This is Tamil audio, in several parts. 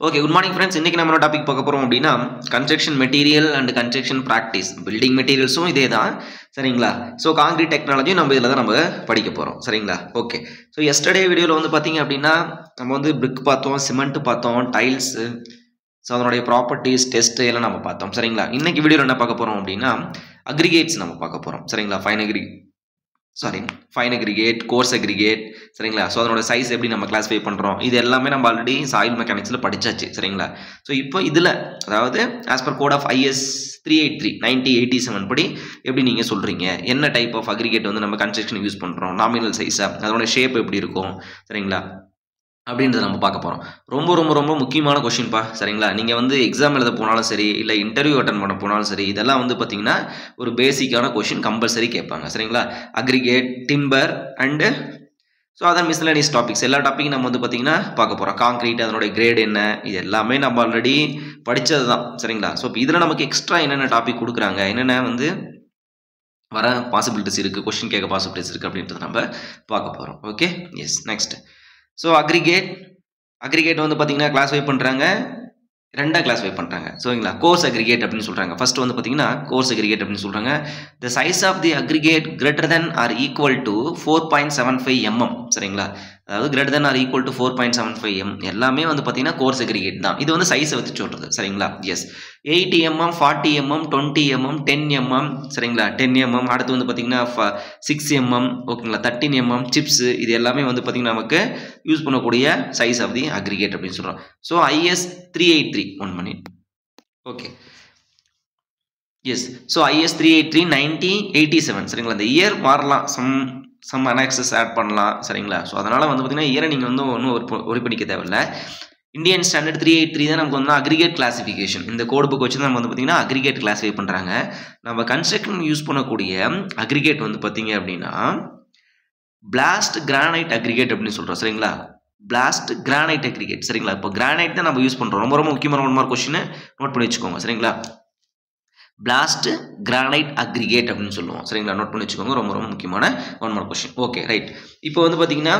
Okay, good morning friends. இன்னைக்கு நம்ம என்ன டாபிக் பார்க்க போறோம் அப்படினா construction material and construction practice. building materialsும் இதே தான். சரிங்களா? சோ கான்கிரீட் டெக்னாலஜி நம்ம இதல தான் நம்ம படிக்க போறோம். சரிங்களா? ஓகே. சோ yesterday வீடியோல வந்து பாத்தீங்க அப்படினா நம்ம வந்து brick பார்த்தோம், cement பார்த்தோம், tiles சோ அதனுடைய ப்ராப்பர்ட்டீஸ், டெஸ்ட் எல்லாம் நம்ம பார்த்தோம். சரிங்களா? இன்னைக்கு வீடியோல என்ன பார்க்க போறோம் அப்படினா aggregates நம்ம பார்க்க போறோம். சரிங்களா? fine aggregate, coarse aggregate, சரிங்களா? சோ அதனோட சைஸ் எப்படி நம்ம கிளாஸிஃபை பண்றோம்? இது எல்லாமே நம்ம ஆல்ரெடி சாயில் மெக்கானிக்ஸ்ல படிச்சாச்சு. சரிங்களா? சோ இப்போ இதுல அதாவது as per code of IS 383 1987 படி எப்படி நீங்க சொல்றீங்க? என்ன டைப் ஆஃப் aggregate வந்து நம்ம கன்ஸ்ட்ரக்ஷன் யூஸ் பண்றோம்? நாமினல் சைஸா? அதோட ஷேப் எப்படி இருக்கும்? சரிங்களா? அப்படின்றத நம்ம பார்க்க போறோம். ரொம்ப முக்கியமான क्वेश्चन பா. சரிங்களா? நீங்க வந்து எக்ஸாம் எழுத போனாலும் சரி இல்ல இன்டர்வியூ அட்டெண்ட் பண்ண போனாலும் சரி இதெல்லாம் வந்து பாத்தீங்கன்னா ஒரு பேசிக்கான क्वेश्चन கம்பல்சரி கேட்பாங்க. சரிங்களா? Aggregate, timber and so other miscellaneous topics எல்லா டாபிக்கும் நம்ம வந்து பாத்தீங்கன்னா பார்க்க போறோம். கான்கிரீட் அதனோட கிரேட் என்ன? இது எல்லாமே நம்ம ஆல்ரெடி படிச்சதுதான். சரிங்களா? சோ இதுல நமக்கு எக்ஸ்ட்ரா என்னென்ன டாபிக் கொடுக்குறாங்க? என்னென்ன வந்து வர பாசிபிலிட்டிஸ் இருக்கு, क्वेश्चन கேட்க பாசிபிலிட்டிஸ் இருக்கு அப்படின்றத நம்ம பார்க்க போறோம். Okay? Yes. Next so aggregate வந்து பாத்தீங்கன்னா கிளாஸிஃபை பண்றாங்க. ரெண்டா கிளாஸிஃபை பண்றாங்க. சரிங்களா? கோர்ஸ் அக்ரிகேட் அப்படினு சொல்றாங்க. ஃபர்ஸ்ட் வந்து பாத்தீங்கன்னா கோர்ஸ் அக்ரிகேட் அப்படினு சொல்றாங்க. the size of the aggregate greater than or equal to 4.75 mm. சரிங்களா? அதாவது greater than or equal to 4.75 mm எல்லாமே வந்து பாத்தீங்கன்னா கோர்ஸ் அக்ரிகேட் தான். இது வந்து சைஸ் வச்சு சொல்றது. சரிங்களா? S. 80 mm, 40 mm, 20 mm, 10 mm, சரிங்களா? 10 mm அடுத்து வந்து பாத்தீங்கன்னா 6 mm, ஓகேங்களா? 13 mm சிப்ஸ் இது எல்லாமே வந்து பாத்தீங்கன்னா நமக்கு யூஸ் பண்ணக்கூடிய சைஸ் ஆஃப் தி அக்ரிகேட் அப்படினு சொல்றோம். So IS 383 1 minute. Okay. Yes. So IS 383 1987. சரிங்களா? இந்த இயர் மாறலாம். சம் அனெக்ஸஸ் ஆட் பண்ணலாம். சரிங்களா? சோ அதனால வந்து பாத்தீங்கன்னா இயரை நீங்க வந்து ஒண்ணும் ஒரி பண்ணிக்க தேவையில்ல. இந்தியன் ஸ்டாண்டர்ட் 383 தான் நமக்கு வந்து அக்ரிகேட் கிளாசிஃபிகேஷன். இந்த கோட் புக் வச்சு நம்ம வந்து பாத்தீங்கன்னா அக்ரிகேட் கிளாஸிஃபை பண்றாங்க. நம்ம கன்ஸ்ட்ரக்ஷன் யூஸ் பண்ணக்கூடிய அக்ரிகேட் வந்து பாத்தீங்க அப்படினா பிளாஸ்ட் கிரானைட் அக்ரிகேட் அப்படினு சொல்றோம். சரிங்களா? Blast granite aggregate. சரிங்களா? இப்போ கிரானைட் தான் நம்ம யூஸ் பண்றோம். ரொம்ப முக்கியமான ஒன் மார்க் क्वेश्चन நோட் பண்ணி வெச்சுக்கோங்க. சரிங்களா? பிளாஸ்ட் கிரானைட் அக்ரிகேட் அப்படினு சொல்லுவோம். சரிங்களா? நோட் பண்ணி வெச்சுக்கோங்க. ரொம்ப முக்கியமான one mark question. Okay, right. இப்போ வந்து பாத்தீங்கன்னா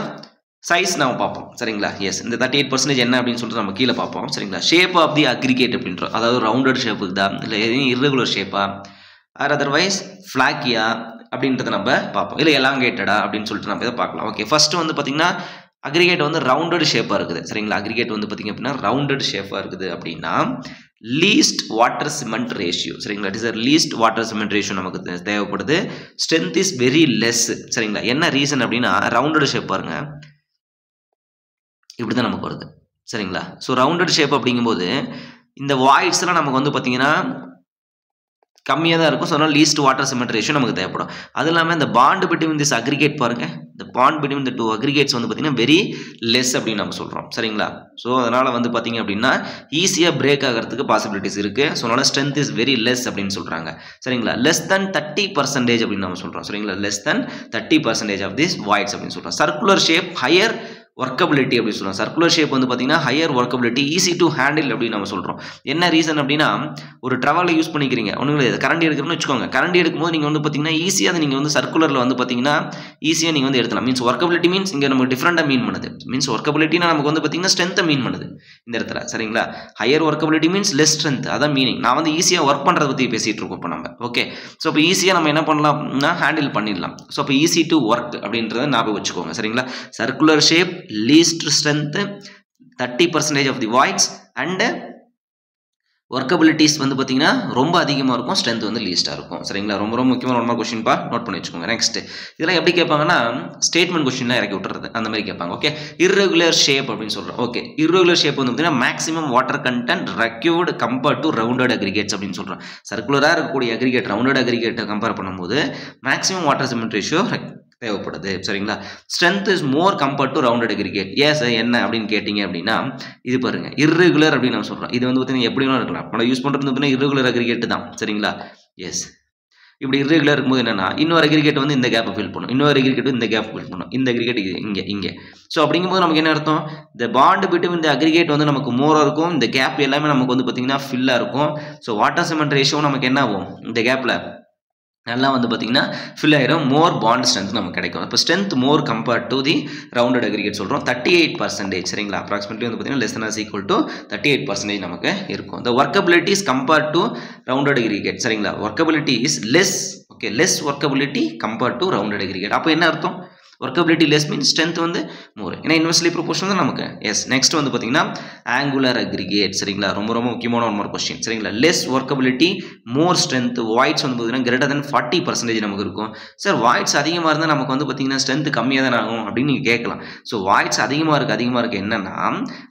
சைஸ் நாம பாப்போம். சரிங்களா? எஸ். இந்த 38% என்ன அப்படினு சொல்லிட்டு நம்ம கீழ பாப்போம். சரிங்களா? ஷேப் ஆஃப் தி அக்ரிகேட் அப்படின்றோம். அதாவது ரவுண்டட் ஷேப் இருக்குதா இல்ல எதுவும் இர்ரெகுலர் ஷேப்பா ஆர் அதர்வைஸ் ஃபிளாக்கியா அப்படின்றத நம்ம பாப்போம். இல்ல எலாங்கேட்டடா அப்படினு சொல்லிட்டு நம்ம இத பார்க்கலாம். ஓகே, ஃபர்ஸ்ட் வந்து பாத்தீங்கன்னா அக்ரிகேட் வந்து ரவுண்டட் ஷேப்பா இருக்குது. சரிங்களா? அக்ரிகேட் வந்து பாத்தீங்க அப்படினா ரவுண்டட் ஷேப்பா இருக்குது அப்படினா லீஸ்ட் வாட்டர் சிமெண்ட் ரேஷியோ. சரிங்களா? It is a least water cement ratio நமக்கு தேவைப்படுது. Strength is very less. சரிங்களா? என்ன ரீசன் அப்படினா ரவுண்டட் ஷேப் பாருங்க. இப்படி தான் நமக்கு வருது. சரிங்களா? சோ ரவுண்டட் ஷேப் அப்படிங்கும்போது இந்த வாய்ட்ஸ் எல்லாம் நமக்கு வந்து பாத்தீங்கன்னா கம்மியா தான் இருக்கும். சோ அதனால லீஸ்ட் வாட்டர் சிமெண்ட் ரேஷியோ நமக்கு தேவைப்படும். அது இல்லாம இந்த பாண்ட் பிட்வீன் திஸ் அக்ரிகேட் பாருங்க. the bond between the two aggregates வந்து பாத்தீங்கன்னா very less அப்படி நம்ம சொல்றோம். சரிங்களா? சோ அதனால வந்து பாத்தீங்க அப்படினா ஈஸியா பிரேக் ஆகிறதுக்கு பாசிபிலிட்டிஸ் இருக்கு. சோ அதனால strength is very less அப்படினு சொல்றாங்க. சரிங்களா? less than 30% அப்படி நம்ம சொல்றோம். சரிங்களா? less than 30% of this voids அப்படி சொல்றோம். circular shape higher workability அப்படி சொல்றோம். சர்க்குலர் ஷேப் வந்து பாத்தீங்கன்னா higher workability, easy to handle அப்படி நம்ம சொல்றோம். என்ன ரீசன் அப்படினா ஒரு ட்ரவலை யூஸ் பண்ணிக்கிறீங்க. ஒண்ணுமே இல்ல, கரண்டி எடுக்கறன்னு வெச்சுக்கோங்க. கரண்டி எடுக்கும்போது நீங்க வந்து பாத்தீங்கன்னா ஈஸியா நீங்க வந்து சர்க்குலர்ல வந்து பாத்தீங்கன்னா ஈஸியா நீங்க வந்து எடுக்கலாம். மீன்ஸ் workability மீன்ஸ் இங்க நமக்கு டிஃபரண்டா மீன் பண்ணுது. மீன்ஸ் workabilityனா நமக்கு வந்து பாத்தீங்கன்னா ஸ்ட்ரெngth மீன் பண்ணுது இந்த இடத்துல. சரிங்களா? Higher workability means less strength. அதான் மீனிங். நான் வந்து ஈஸியா வர்க் பண்றத பத்தி பேசிட்டு இருக்கோம் இப்ப நம்ம. ஓகே. சோ இப்போ ஈஸியா நம்ம என்ன பண்ணலாம்னா ஹேண்டில் பண்ணிடலாம். சோ இப்போ ஈஸி டு வர்க் அப்படின்றத ஞாபகம் வெச்சுக்கோங்க. சரிங்களா? Circular shape, least strength, 30% of the voids and workabilities வந்து பாத்தீங்கன்னா ரொம்ப அதிகமா இருக்கும், ஸ்ட்ரெngth வந்து லீஸ்டா இருக்கும். சரிங்களா? ரொம்ப முக்கியமான ஒரு क्वेश्चन பா, நோட் பண்ணி வெச்சுக்கோங்க. நெக்ஸ்ட் இதெல்லாம் எப்படி கேட்பாங்கன்னா ஸ்டேட்மென்ட் क्वेश्चनலாம் இறக்கி விட்டுறது அந்த மாதிரி கேட்பாங்க. ஓகே, irregular shape அப்படினு சொல்றோம். ஓகே, irregular shape வந்து பாத்தீங்கன்னா maximum water content required compared to rounded aggregates அப்படினு சொல்றோம். சர்க்குலரா இருக்கக்கூடிய அக்ரிகேட் ரவுண்டட் அக்ரிகேட்டை கம்பேர் பண்ணும்போது maximum water cement ratio தேவைப்படுது. சரிங்களா? strength is more compared to rounded aggregate. Yes என்ன அப்படினு கேட்டிங்க அப்படினா இது பாருங்க irregular அப்படி நான் சொல்றோம். இது வந்து பாத்தீங்கன்னா எப்படி வேணா இருக்கலாம். நம்ம யூஸ் பண்றது வந்து irregular aggregate தான். சரிங்களா? எஸ். இப்படி irregular இருக்கும்போது என்னன்னா இன்னொரு அக்ரிகேட் வந்து இந்த கேப்பை ஃபில் பண்ணும். இன்னொரு அக்ரிகேட் இந்த கேப் ஃபில் பண்ணும். இந்த அக்ரிகேட் இங்க. சோ அப்படிங்கும்போது நமக்கு என்ன அர்த்தம்? the bond between the aggregate வந்து நமக்கு மோரா இருக்கும். இந்த கேப் எல்லாமே நமக்கு வந்து பாத்தீங்கன்னா ஃபில்லா இருக்கும். சோ வாட்டர் சிமெண்ட் ரேஷியோ நமக்கு என்ன ஆகும்? இந்த கேப்ல நல்லா வந்து பார்த்தீங்கன்னா ஃபில் ஆயிரும், மோர் பாண்ட் ஸ்ட்ரென்த் நமக்கு கிடைக்கும். இப்போ strength more compared to the rounded aggregate சொல்கிறோம். 38% சரிங்களா, அப்ராக்சிமேட்லி வந்து பார்த்தீங்கன்னா லெஸ் than ஈக்குவல் டு 38% நமக்கு இருக்கும். the workability is compared to rounded aggregate சரிங்களா, workability is less, okay, less workability compared to rounded aggregate. அப்போ என்ன அர்த்தம்? workability less means strength வந்து more, ஏன்னா inversely proportional தான் நமக்கு. எஸ், நெக்ஸ்ட் வந்து பார்த்தீங்கன்னா angular aggregate சரிங்களா, ரொம்ப ரொம்ப முக்கியமான ஒரு கொஸ்டின் சரிங்களா. less workability more strength, voids வந்து பார்த்தீங்கன்னா greater than 40% நமக்கு இருக்கும். சார் voids அதிகமாக இருந்தால் நமக்கு வந்து பார்த்தீங்கன்னா ஸ்ட்ரென்த் கம்மியாக தான் ஆகும் அப்படின்னு நீங்கள் கேட்கலாம். ஸோ voids அதிகமாக இருக்குது என்னன்னா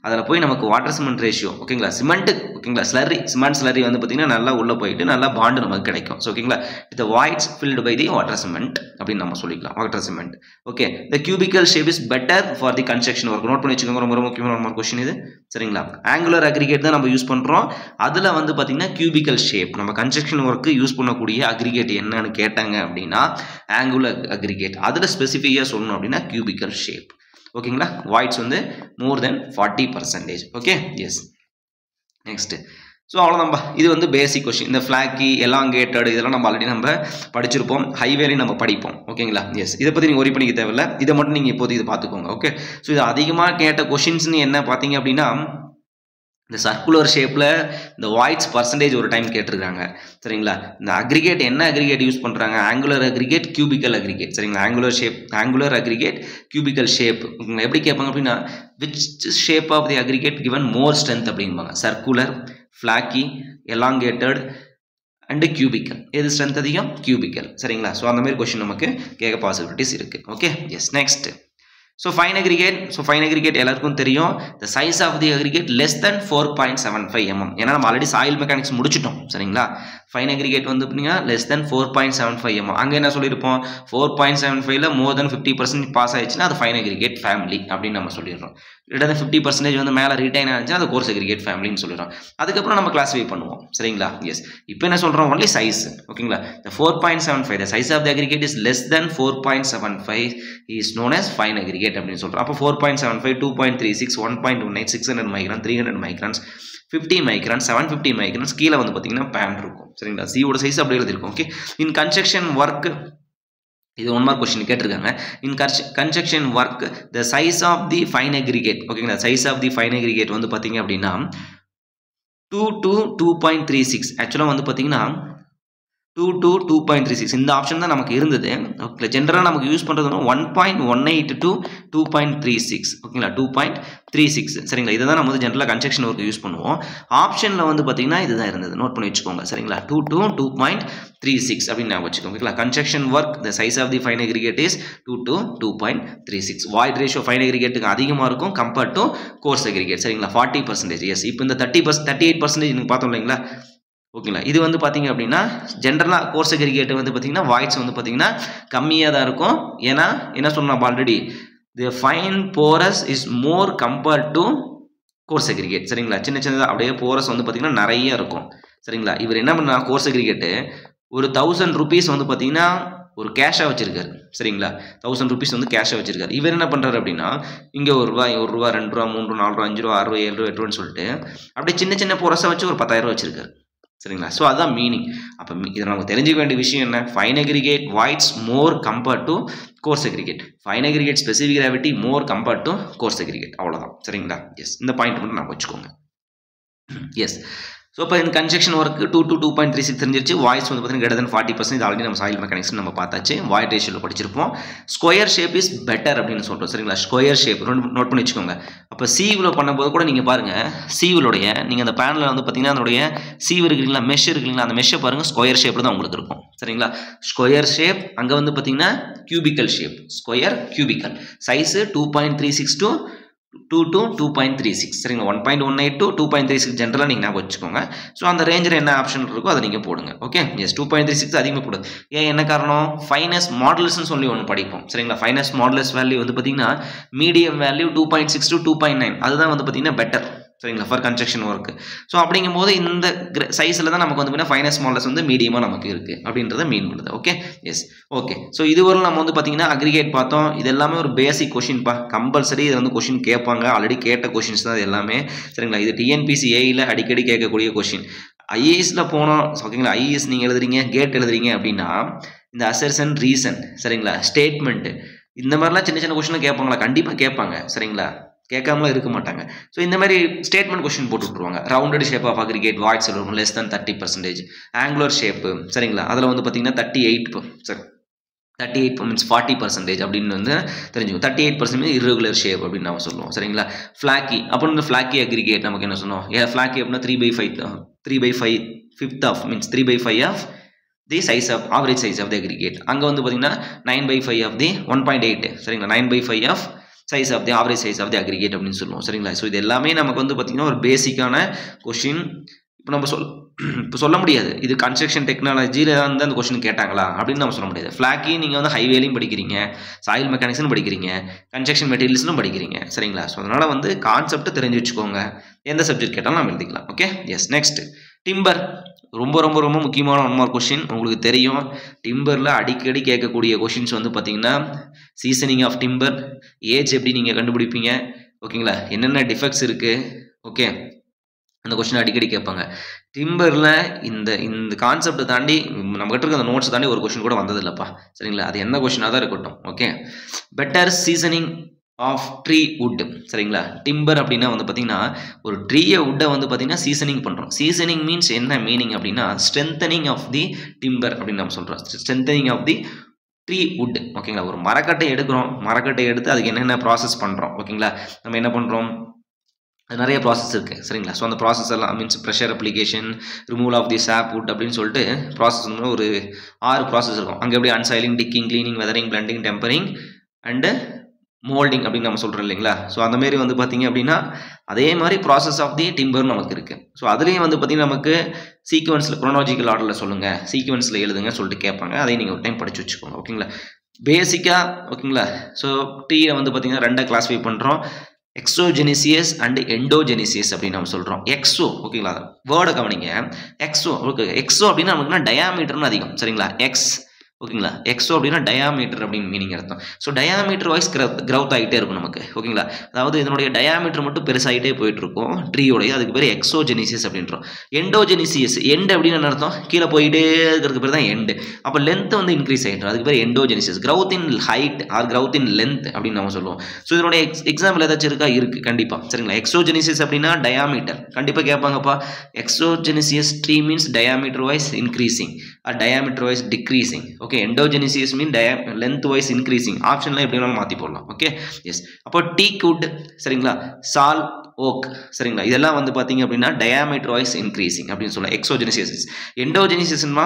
அதில் போய் நமக்கு வாட்டர் சிமெண்ட் ரேஷியோ, ஓகேங்களா, சிமெண்ட், ஓகேங்களா, சிமெண்ட் ஸ்லரி வந்து பார்த்தீங்கன்னா நல்லா உள்ளே போயிட்டு நல்லா பாண்டு நமக்கு கிடைக்கும். ஸோ ஓகேங்களா, the voids filled by the water cement அப்படின்னு நம்ம சொல்லிக்கலாம், water cement. Okay, the cubical shape is better for the construction work. Note பண்ணி வச்சுக்கோங்க, ரொம்ப முக்கியமான ஒரு கொஸ்டின் இது சரிங்களா. angular aggregate தான் நம்ம யூஸ் பண்றோம், அதுல வந்து பாத்தீங்கன்னா cubical shape நம்ம கன்ஸ்ட்ரக்ஷன் ஒர்க்கு யூஸ் பண்ணக்கூடிய அக்ரிகேட் என்னன்னு கேட்டாங்க அப்படின்னா angular aggregate, அதுல ஸ்பெசிஃபிக்கா சொல்லணும் அப்படின்னா cubical shape. ஓகேங்களா, வாய்ட்ஸ் வந்து more than 40%. Okay, yes, next. So அவ்வளோதான்பா, இது வந்து பேசிக் கொஸ்டின். இந்த ஃப்ளாக்கி எலாங்கேட்டட் இதெல்லாம் நம்ம ஆல்ரெடி நம்ம படிச்சிருப்போம், ஹைவேலையும் நம்ம படிப்போம். ஓகேங்களா, எஸ், இதை பற்றி நீங்கள் ஒரி பண்ணிக்க தேவையில்லை, இதை மட்டும் நீங்கள் இப்போதைக்கு இது பார்த்துக்கோங்க. ஓகே, ஸோ இது அதிகமாக கேட்ட கொஷின்ஸ்னு என்ன பார்த்தீங்க அப்படின்னா இந்த சர்க்குலர் ஷேப்பில் இந்த வாய்ட்ஸ் பர்சன்டேஜ் ஒரு டைம் கேட்டிருக்காங்க சரிங்களா. இந்த அக்ரிகேட் என்ன அக்ரிகேட் யூஸ் பண்ணுறாங்க, ஆங்குலர் அக்ரிகேட், கியூபிக்கல் அக்ரிகேட் சரிங்களா. ஆங்குலர் அக்ரிகேட், கியூபிக்கல் ஷேப் எப்படி கேட்பாங்க அப்படின்னா which shape of the aggregate given more strength அப்படிம்பாங்க. Circular, flaky, elongated and cubical, எது ஸ்ட்ரென்த் அதிகம்? கியூபிக்கல் சரிங்களா. ஸோ அந்த மாதிரி கொஸ்டின் நமக்கு கேட்க பாசிபிலிட்டிஸ் இருக்குது. Okay, yes, next. So fine aggregate எல்லாருக்கும் தெரியும், the size of the aggregate less than 4.75 mm. ஏன்னா நம்ம ஆல்ரெடி சாயில் மெக்கானிக்ஸ் முடிச்சிட்டோம் சரிங்களா. ஃபைன் அக்ரிகேட் வந்து அப்படின்னா less than 4.75 mm. அங்கே என்ன சொல்லியிருப்போம், 4.75ல மோர் தென் 50% பாஸ் ஆயிடுச்சுன்னா அது ஃபைன் அக்ரிகேட் ஃபேமிலி அப்படின்னு நம்ம சொல்லிடுறோம். கிட்டத்தட்ட 50% வந்து மேலே ரிட்டைன் ஆச்சுன்னா அது கோர்ஸ் அக்ரிகேட் ஃபேமிலின்னு சொல்லிடுறோம். அதுக்கப்புறம் நம்ம கிளாஸிஃபை பண்ணுவோம் சரிங்களா. எஸ், இப்போ என்ன சொல்கிறோம், ஒன்லி சைஸ். ஓகேங்களா, the 4.75, the size of the aggregate is less than 4.75 is known as fine aggregate அப்படின்னு சொல்றோம். அப்போ 4.75, 2.36, 1.18, 600 மைக்ரான், 300 மைக்ரான்ஸ், 50 மைக்ரான், 750 மைக்ரான்ஸ், கீழே வந்து பார்த்தீங்கன்னா பேன் இருக்கும் சரிங்களா. சியோட சைஸ் அப்படி எழுதிருக்கும். ஓகே, இன் கன்ஸ்ட்ரக்ஷன் ஒர்க், இது ஒன் மார்க் கொஸ்டின் கேட்டிருக்காங்க. In construction work the size of the fine aggregate, ஓகேங்களா, size of the fine aggregate வந்து பார்த்தீங்க அப்படின்னா 2 to 2.36, ஆக்சுவலாக வந்து பார்த்தீங்கன்னா 2 to 2.36 இந்த ஆப்ஷன் தான் நமக்கு இருந்தது. ஓகே, ஜென்ரலாக நமக்கு யூஸ் பண்ணுறது 1.18 to 2.36, ஓகேங்களா, 2.36 சரிங்களா. இதை தான் நம்ம வந்து ஜென்ரலாக கன்ஸ்ட்ரக்ஷன் ஒர்க்கு யூஸ் பண்ணுவோம். ஆப்ஷனில் வந்து பார்த்தீங்கன்னா இதுதான் இருந்தது, நோட் பண்ணி வச்சுக்கோங்க சரிங்களா. 2 to 2.36 அப்படின்னு நான் வச்சுக்கோங்க. ஓகேங்களா, construction work the size of the fine aggregate is 2 to 2.36. Void ratio fine அக்ரிகேட்டுக்கு அதிகமாக இருக்கும் கம்பேர்ட் டு கோர்ஸ் அக்ரிகேட் சரிங்களா, 40%. எஸ், இப்போ இந்த 38% நீங்கள் பார்த்தோம் இல்லைங்களா. ஓகேங்களா, இது வந்து பார்த்தீங்க அப்படின்னா ஜென்ரலாக கோர்ஸ் அக்ரிகேட் வந்து பார்த்தீங்கன்னா வாய்ட்ஸ் வந்து பார்த்தீங்கன்னா கம்மியாக தான் இருக்கும். ஏன்னா என்ன சொன்னோம் already, the fine porous is more compared to course aggregate சரிங்களா. சின்னதாக அப்படியே போரஸ் வந்து பார்த்தீங்கன்னா நிறைய இருக்கும் சரிங்களா. இவர் என்ன பண்ணா, கோர்ஸ் அக்ரிகேட்டு ஒரு 1000 rupees வந்து பார்த்தீங்கன்னா ஒரு கேஷாக வச்சிருக்காரு சரிங்களா. 1000 rupees வந்து கேஷாக வச்சிருக்காரு. இவர் என்ன பண்ணுறாரு அப்படின்னா இங்கே ₹1, ₹1, ₹2, ₹3, ₹4, ₹5, ₹6, ₹7, ₹8 சொல்லிட்டு அப்படியே சின்ன சின்ன போரஸாக வச்சு ஒரு 10,000 வச்சிருக்காரு சரிங்களா. ஸோ அதுதான் மீனிங். அப்போ இதை நமக்கு தெரிஞ்சுக்க வேண்டிய விஷயம் என்ன, fine aggregate voids more compared to course aggregate, fine aggregate specific gravity more compared to course aggregate, அவ்வளோதான் சரிங்களா. எஸ், இந்த பாயிண்ட் மட்டும் நான் வச்சுக்கோங்க. எஸ், ஸோ இப்போ இந்த கன்ஸ்ட்ரக்ஷன் ஒர்க்கு 2 to 2.36 தெரிஞ்சிருச்சு. வாய்ஸ் வந்து பார்த்தீங்கன்னா greater than 40%, ஆல்ரெடி நம்ம சாயில் மெக்கானிக்ஸ் நம்ம பார்த்தாச்சு, வாய்ட் ரேஷியோவில் படிச்சிருப்போம். ஸ்கொயர் ஷேப் இஸ் பெட்டர் அப்படின்னு சொல்கிறோம் சரிங்களா. ஸ்கொயர் ஷேப் நோட் பண்ணி வச்சுக்கோங்க. அப்போ சீவில் பண்ணும்போது கூட நீங்கள் பாருங்கள், சீவிலுடைய நீங்கள் அந்த பேனலில் வந்து பார்த்தீங்கன்னா அதனுடைய சீவ் இருக்குங்களா, மெஷ் இருக்குங்களா, அந்த மெஷ்ஷை பாருங்கள் ஸ்கொயர் ஷேப்பில் தான் உங்களுக்கு இருக்கும் சரிங்களா. ஸ்கொயர் ஷேப், அங்கே வந்து பார்த்தீங்கன்னா cubical shape, square cubical, size 2.36 to 2 to 2.36 சரிங்களா. 1.18 to 2.36 ஜென்ரலாக நீங்கள் ஞாபகம் வச்சுக்கோங்க. ஸோ அந்த ரேஞ்சில் என்ன ஆப்ஷன் இருக்கோ அதை நீங்கள் போடுங்க. ஓகே, எஸ், 2.36 அதிகமாக போடுது. ஏன் என்ன காரணம், ஃபைனஸ் மாடுலஸ்ன்னு சொல்லி ஒன்று படிப்போம் சரிங்களா. ஃபைனஸ் மாடுலஸ் வேல்யூ வந்து பார்த்தீங்கன்னா மீடியம் வேல்யூ 2.6 to 2.9, அதுதான் வந்து பார்த்தீங்கன்னா பெட்டர் சரிங்களா ஃபார் கன்ஸ்ட்ரக்ஷன் ஒர்க்கு. ஸோ அப்படிங்கும்போது இந்த சைஸில் தான் நமக்கு வந்து பார்த்தீங்கன்னா ஃபைனஸ் மாடல்ஸ் வந்து மீடியமாக நமக்கு இருக்குது அப்படின்றத மீன் பண்ணுது. Okay, S, okay. ஸோ இதுவரை நம்ம வந்து பார்த்தீங்கன்னா அக்ரிகேட் பார்த்தோம். இது எல்லாமே ஒரு பேசிக் கொஷின்ப்பா, கம்பல்சரி இது வந்து கொஷின் கேட்பாங்க, ஆல்ரெடி கேட்ட கொஷின்ஸ் தான் இது எல்லாமே சரிங்களா. இது TNPSC ஏயில் அடிக்கடி கேட்கக்கூடிய கொஷின். ஐஏஎஸ்ல போனோம் ஓகேங்களா, ஐஏஎஸ் நீங்கள் எழுதுறீங்க, கேட் எழுதுறீங்க அப்படின்னா இந்த அசர்ஷன், ரீசன் சரிங்களா, ஸ்டேட்மெண்ட் இந்த மாதிரிலாம் சின்ன சின்ன கொஸ்டின் கேட்பாங்களா? கண்டிப்பாக கேட்பாங்க சரிங்களா, கேட்காமலாம் இருக்க மாட்டாங்க. ஸோ இந்த மாதிரி ஸ்டேட்மெண்ட் கொஸ்டின் போட்டு விட்ருவாங்க. Rounded shape of aggregate void சொல்லுவோம் லெஸ் than 30%. ஆங்குலர் ஷேப்பு சரிங்களா, அதில் வந்து பார்த்தீங்கன்னா 38 மீன்ஸ் 40% அப்படின்னு வந்து தெரிஞ்சுக்கும். 38% irregular ஷேப் அப்படின்னு நம்ம சொல்லுவோம் சரிங்களா. ஃப்ளாக்கி அப்படின்னு ஃப்ளாக்கி அக்ரிகேட் நமக்கு என்ன சொன்னோம், ஃப்ளாக்கி அப்படின்னா 3/5 of means 3/5 of the size of average size of the aggregate. அங்கே வந்து பார்த்தீங்கன்னா 9/5 ஆஃப் தி 1.8 சரிங்களா, 9/5 of size of the average size of the aggregate அப்படின்னு சொல்லுவோம் சரிங்களா. ஸோ இது எல்லாமே நமக்கு வந்து பார்த்தீங்கன்னா ஒரு பேசிக்கான கொஷின். இப்போ நம்ம சொல்ல முடியாது இது கன்ஸ்ட்ரக்ஷன் டெக்னாலஜியில் வந்து அந்த கொஸ்டின் கேட்டாங்களா அப்படின்னு நம்ம சொல்ல முடியாது. ஃப்ளாக்கி நீங்கள் வந்து ஹைவேலையும் படிக்கிறீங்க, சாயில் மெக்கானிக்ஸ்னு படிக்கிறீங்க, கன்ஸ்ட்ரக்ஷன் மெட்டீரியல்ஸ்னும் படிக்கிறீங்க சரிங்களா. ஸோ அதனால் வந்து கான்செப்ட் தெரிஞ்சு வச்சுக்கோங்க, எந்த சப்ஜெக்ட் கேட்டாலும் நம்ம எழுதிக்கலாம். Okay yes. நெக்ஸ்ட் டிம்பர், ரொம்ப ரொம்ப ரொம்ப முக்கியமான ஒன் மார்க் கொஸ்டின். உங்களுக்கு தெரியும் டிம்பரில் அடிக்கடி கேட்கக்கூடிய கொஷின்ஸ் வந்து பார்த்தீங்கன்னா சீசனிங் ஆஃப் டிம்பர், ஏஜ் எப்படி நீங்கள் கண்டுபிடிப்பீங்க ஓகேங்களா, என்னென்ன டிஃபெக்ட்ஸ் இருக்குது ஓகே, அந்த கொஸ்டின் அடிக்கடி கேட்பாங்க. டிம்பரில் இந்த கான்செப்டை தாண்டி நம்மகிட்ட இருக்க அந்த நோட்ஸ் தாண்டி ஒரு கொஸ்டின் கூட வந்ததில்லப்பா சரிங்களா. அது என்ன கொஸ்டினாக தான் இருக்கட்டும். Okay, better seasoning of tree wood சரிங்களா. டிம்பர் அப்படின்னா வந்து பார்த்தீங்கன்னா ஒரு ட்ரீயை வுட்டை வந்து பார்த்தீங்கன்னா சீசனிங் பண்ணுறோம். சீசனிங் மீன்ஸ் என்ன மீனிங் அப்படின்னா ஸ்ட்ரென்தனிங் ஆஃப் தி டிம்பர் அப்படின்னு நம்ம சொல்கிறோம். Strengthening of the tree wood ஓகேங்களா. ஒரு மரக்கட்டை எடுக்கிறோம், மரக்கட்டை எடுத்து அதுக்கு என்னென்ன ப்ராசஸ் பண்ணுறோம் ஓகேங்களா. நம்ம என்ன பண்ணுறோம், நிறைய ப்ராசஸ் இருக்குது சரிங்களா. ஸோ அந்த ப்ராசஸ் எல்லாம் means pressure application, removal of the sapwood அப்படின்னு சொல்லிட்டு ப்ராசஸ் வந்து ஒரு 6 ப்ராசஸ் இருக்கும். அங்கே எப்படி unsoiling, digging, cleaning, weathering, blending, tempering and moulding அப்படின்னு நம்ம சொல்கிறோம் இல்லைங்களா. ஸோ அந்த மாரி வந்து பார்த்தீங்க அப்படின்னா அதே மாதிரி ப்ராசஸ் ஆஃப் தி டிம்பர் நமக்கு இருக்குது. ஸோ அதுலேயும் வந்து பார்த்தீங்கன்னா நமக்கு சீக்வன்ஸில் குரோனாலஜிக்கல் ஆர்டரில் சொல்லுங்கள், சீக்வன்ஸில் எழுதுங்க சொல்லிட்டு கேட்பாங்க. அதையும் நீங்கள் ஒரு டைம் படித்து வச்சுக்கோங்க ஓகேங்களா. பேசிக்காக ஓகேங்களா. ஸோ டீயை வந்து பார்த்தீங்கன்னா 2 கிளாஸிஃபை பண்ணுறோம், எக்ஸோஜெனிசியஸ் அண்ட் எண்டோஜெனிசியஸ் அப்படின்னு நம்ம சொல்கிறோம். எக்ஸோ ஓகேங்களா, வேர்டை கவனிங்க. எக்ஸோ ஓகே, எக்ஸோ அப்படின்னா நமக்குன்னா டயாமீட்டர்னு அதிகம் சரிங்களா. எக்ஸ் ஓகேங்களா, எக்ஸோ அப்படின்னா டயாமீட்டர் அப்படின்னு மீனிங் அர்த்தம். ஸோ டயாமீட்டர் வைஸ் க்ரௌத் ஆகிட்டே இருக்கும் நமக்கு ஓகேங்களா. அதாவது இதனுடைய டயாமீட்டர் மட்டும் பெருசாகிட்டே போயிட்டு இருக்கும் ட்ரீயோடைய, அதுக்கு பேர் எக்ஸோஜெனிசியஸ் அப்படின்றோம். எண்டோஜெனிசியஸ் எண்ட் அப்படின்னு என்ன அர்த்தம், கீழே போயிட்டே இருக்கிறதுக்கு பேர் தான் எண்டு. அப்போ லென்த் வந்து இன்க்ரீஸ் ஆகிட்டு அதுக்கு பேர் endogenous. Growth in height or growth in length அப்படின்னு நம்ம சொல்லுவோம். ஸோ இதனுடைய எக்ஸாம்பிள் ஏதாச்சும் இருக்கா, இருக்குது கண்டிப்பாக சரிங்களா. எக்ஸோஜெனிசியஸ் அப்படின்னா டயாமீட்டர் கண்டிப்பாக கேட்பாங்கப்பா. Exogenous tree means diameter wise increasing or diameter wise decreasing. Okay, endogenous mean length wise increasing. ஆப்ஷன்லாம் எப்படி வேணாலும் மாற்றி போடலாம். Okay yes. அப்போ டீக் வுட் சரிங்களா, சால், ஓக் சரிங்களா, இதெல்லாம் வந்து பார்த்தீங்க அப்படின்னா டயாமீட்டர் வைஸ் இன்க்ரீசிங் அப்படின்னு சொல்லலாம் எக்ஸோஜெனிசியஸ். எண்டோஜெனிசியஸ்னா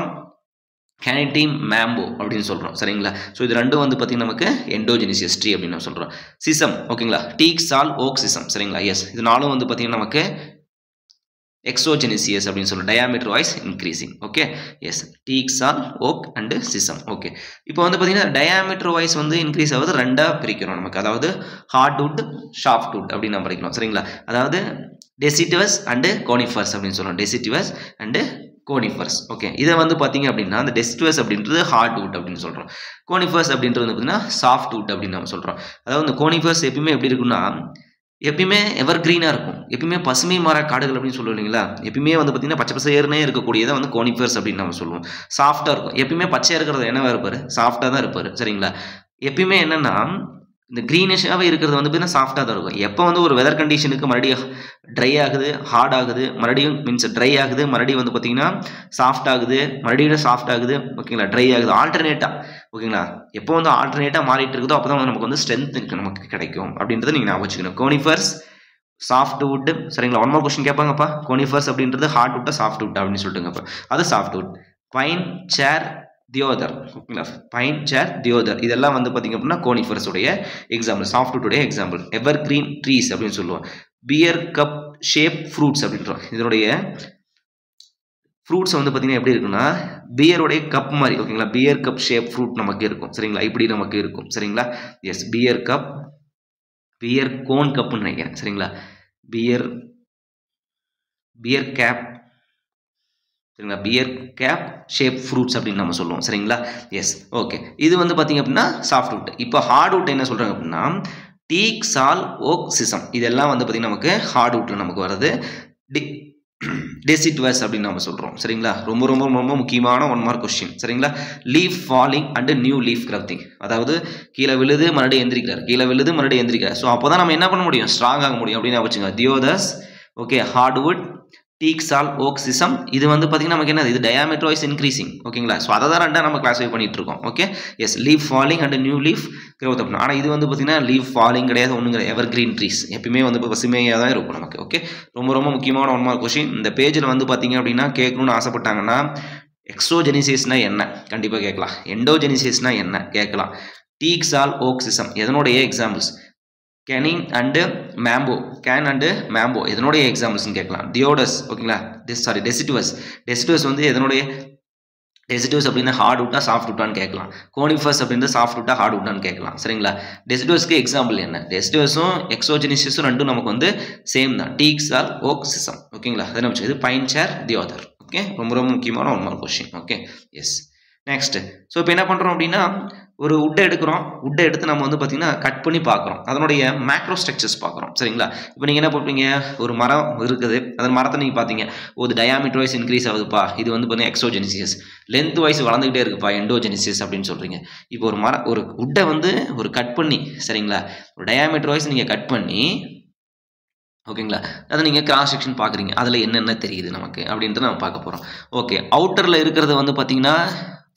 கேனிட்டீம், மேம்போ அப்படின்னு சொல்கிறோம் சரிங்களா. ஸோ இது ரெண்டும் வந்து பார்த்தீங்கன்னா நமக்கு எண்டோஜெனிசியஸ் ட்ரீ அப்படின்னு நம்ம சொல்கிறோம். சிசம் ஓகேங்களா, டீக், சால், ஓக், சிசம் சரிங்களா. எஸ், இது நாலும் வந்து பார்த்தீங்கன்னா நமக்கு எக்ஸோஜெனிசியஸ் அப்படின்னு சொல்லுவோம், diameter wise increasing. Okay yes, teak, sal, oak and சிசம். Okay, இப்போ வந்து பார்த்தீங்கன்னா டயாமீட்டர் வைஸ் வந்து இன்க்ரீஸ் ஆகுது 2ஆக பிரிக்கிறோம் நமக்கு. அதாவது ஹார்ட் வுட், ஷாஃப்ட் வுட் அப்படின்னு நம்ம படிக்கிறோம் சரிங்களா. அதாவது டெசிடிவஸ் அண்டு கோனிஃபர்ஸ் அப்படின்னு சொல்லுவோம், டெசிடிவஸ் அண்டு கோனிஃபர்ஸ். ஓகே, இதை வந்து பார்த்தீங்க அப்படின்னா அந்த டெசிடிவஸ் அப்படின்றது ஹார்ட் வுட் அப்படின்னு சொல்கிறோம், கோனிஃபர்ஸ் அப்படின்றது வந்து பார்த்தீங்கன்னா சாஃப்ட் வுட் அப்படின்னு நம்ம சொல்கிறோம். அதாவது இந்த கோனிஃபர்ஸ் எப்பயுமே எப்படி இருக்குன்னா எப்பயுமே எவர் கிரீனாக இருக்கும், எப்பயுமே பசுமை மர காடுகள் அப்படின்னு சொல்லுவோம் இல்லைங்களா. எப்பயுமே வந்து பார்த்தீங்கன்னா பச்சை பசேர்னே இருக்கக்கூடியதை வந்து கோனிஃபர்ஸ் அப்படின்னு நம்ம சொல்லுவோம். சாஃப்டாக இருக்கும், எப்பயுமே பச்சையாக இருக்கிறது என்னவா இருப்பார், சாஃப்டாக தான் இருப்பார் சரிங்களா. எப்பயுமே என்னென்னா இந்த க்ரீனிஷாகவே இருக்கிறது வந்து பார்த்தீங்கன்னா சாஃப்டாக தான் இருக்கும். எப்போ வந்து ஒரு வெதர் கண்டிஷனுக்கு மறுபடியும் ட்ரை ஆகுது, ஹார்ட் ஆகுது, மறுபடியும் மீன்ஸ் ட்ரை ஆகுது, மறுபடியும் வந்து பார்த்தீங்கன்னா சாஃப்ட் ஆகுது, மறுபடியும் சாஃப்ட் ஆகுது ஓகேங்களா, ட்ரை ஆகுது, ஆல்டர்னேட்டாக ஓகேங்களா. எப்போ வந்து ஆல்டர்னேட்டாக மாறிட்டு இருக்குதோ அப்போ தான் வந்து நமக்கு வந்து ஸ்ட்ரென்த் நமக்கு கிடைக்கும் அப்படின்றத நீங்கள் ஞாபகம் வச்சுக்கணும். கோனிஃபர்ஸ், சாஃப்ட் வுட் சரிங்களா. 1 more கொஸ்டின் கேட்பாங்கப்பா. கோனிஃபர்ஸ் அப்படின்றது ஹார்ட் வுட்டா சாஃப்ட் வுட் அப்படின்னு சொல்லிட்டுங்கப்பா. அது சாஃப்ட் வுட். பைன், சேர், தியோதர் ஓகேங்களா. பைன், சேர், தியோதர் இதெல்லாம் வந்து பார்த்தீங்க அப்படின்னா கோனிஃபர்ஸ் உடைய எக்ஸாம்பிள், சாஃப்ட் வுட் உடைய எக்ஸாம்பிள். எவர் கிரீன் ட்ரீஸ் அப்படின்னு சொல்லுவோம். பியர் கப் ஷேப் ஃப்ரூட்ஸ் அப்படின்றோம். இதனுடைய ஃப்ரூட்ஸ் வந்து பார்த்தீங்கன்னா எப்படி இருக்குன்னா பியருடைய கப் மாதிரி ஓகேங்களா. பியர் கப் ஷேப் ஃப்ரூட் நமக்கு இருக்கும் சரிங்களா, இப்படி நமக்கு இருக்கும் சரிங்களா. Yes, pear cup, pear cone கப்னு நினைக்கிறேன் சரிங்களா. பியர் கேப் சரிங்களா, பியர் கேப் ஷேப் ஃப்ரூட்ஸ் அப்படின்னு நம்ம சொல்லுவோம் சரிங்களா. எஸ் ஓகே, இது வந்து பார்த்தீங்க அப்படின்னா சாஃப்ட் வுட். இப்போ ஹார்ட் வுட் என்ன சொல்கிறாங்க அப்படின்னா டீக், சால், ஓக், சிசம் இதெல்லாம் வந்து பார்த்தீங்கன்னா நமக்கு ஹார்ட் வுட் நமக்கு வருது. டெசிடுவஸ் அப்படின்னு நம்ம சொல்கிறோம் சரிங்களா. ரொம்ப ரொம்ப ரொம்ப முக்கியமான 1 மார்க் கொஸ்டின் சரிங்களா. Leaf falling and new leaf கிரவுத்திங், அதாவது கீழே விழுது மறுபடியும் எந்திரிக்கிறார், கீழே விழுது மறுபடியும் எந்திரிக்கிறார். ஸோ அப்போ தான் நம்ம என்ன பண்ண முடியும், ஸ்ட்ராங் ஆக முடியும் அப்படின்னு வச்சுங்க. தியோதஸ், ஓகே, ஹார்ட்வுட், டீக் சால், ஓக், சிசம். இது வந்து பார்த்தீங்கன்னா நமக்கு என்னது, இது டயாமீட்டர் வைஸ் இன்க்ரீசிங் ஓகேங்களா. ஸோ அதை தான் ரெண்டாக நம்ம கிளாஸிஃபை பண்ணிட்டு இருக்கோம். Okay, yes, leaf falling and new leaf growth அப்படின்னு. ஆனால் இது வந்து பார்த்தீங்கன்னா லீஃப் ஃபாலிங் கிடையாது, ஒன்றும் கிடையாது, எவர் கிரீன் ட்ரீஸ் எப்பயுமே வந்து இப்போ பசுமையாக தான் இருக்கும் நமக்கு. ஓகே, ரொம்ப ரொம்ப முக்கியமான 1 மார்க் கொஸ்டின். இந்த பேஜில் வந்து பார்த்தீங்க அப்படின்னா கேட்கணும்னு ஆசைப்பட்டாங்கன்னா எக்ஸோஜெனிசிஸ்னா என்ன கண்டிப்பாக கேட்கலாம், எண்டோஜெனிசிஸ்னா என்ன கேட்கலாம், டீக் சால், ஓக், சிசம் எதனுடைய examples, caning and bamboo, cane and bamboo எதனுடைய எக்ஸாம்பிள்ஸ்னு கேட்கலாம். தியோடஸ் ஓகேங்களா, டெசிடுவஸ், டெசிடுவஸ் வந்து எதனுடைய, டெசிடுவஸ் அப்படின்னா ஹார்ட்வுட்டா சாஃப்ட்வுட்டான்னு கேட்கலாம். கோனிஃபஸ் அப்படின்றது சாஃப்ட்வுட்டா ஹார்ட்வுட்டான்னு கேட்கலாம் சரிங்களா. டெசிடுவஸ்க்கு எக்ஸாம்பிள் என்ன, டெசிடுவஸும் எக்ஸோஜெனிசிஸும் ரெண்டும் நமக்கு வந்து சேம் தான், டீக் சால், ஓக், சிசம் ஓகேங்களா. அதை நம்ம இது பைன் சேர், தியோதர். ஓகே, ரொம்ப ரொம்ப முக்கியமான 1 mark question. Okay, yes, next. So இப்போ என்ன பண்ணுறோம் அப்படின்னா ஒரு உட்டை எடுக்கிறோம், உட்டை எடுத்து நம்ம வந்து பார்த்தீங்கன்னா கட் பண்ணி பார்க்குறோம், அதனுடைய மேக்ரோ ஸ்ட்ரக்சர்ஸ் பார்க்குறோம் சரிங்களா. இப்போ நீங்கள் என்ன பண்ணுறீங்க, ஒரு மரம் இருக்குது, அந்த மரத்தை நீங்கள் பார்த்தீங்க, ஒரு டயாமீட்டர் வைஸ் இன்க்ரீஸ் ஆகுதுப்பா, இது வந்து பார்த்தீங்கன்னா எக்ஸோஜெனிசிஸ், லென்த் வைஸ் வளர்ந்துக்கிட்டே இருக்குப்பா எண்டோஜெனிசிஸ் அப்படின்னு சொல்கிறீங்க. இப்போ ஒரு உட்டை வந்து ஒரு கட் பண்ணி சரிங்களா, ஒரு டயாமீட்டர் வைஸ் நீங்கள் கட் பண்ணி ஓகேங்களா, அதை நீங்கள் கிராஸ் செக்ஷன் பார்க்குறீங்க, அதில் என்னென்ன தெரியுது நமக்கு அப்படின்ட்டு நம்ம பார்க்க போகிறோம். ஓகே, அவுட்டரில் இருக்கிறது வந்து பார்த்தீங்கன்னா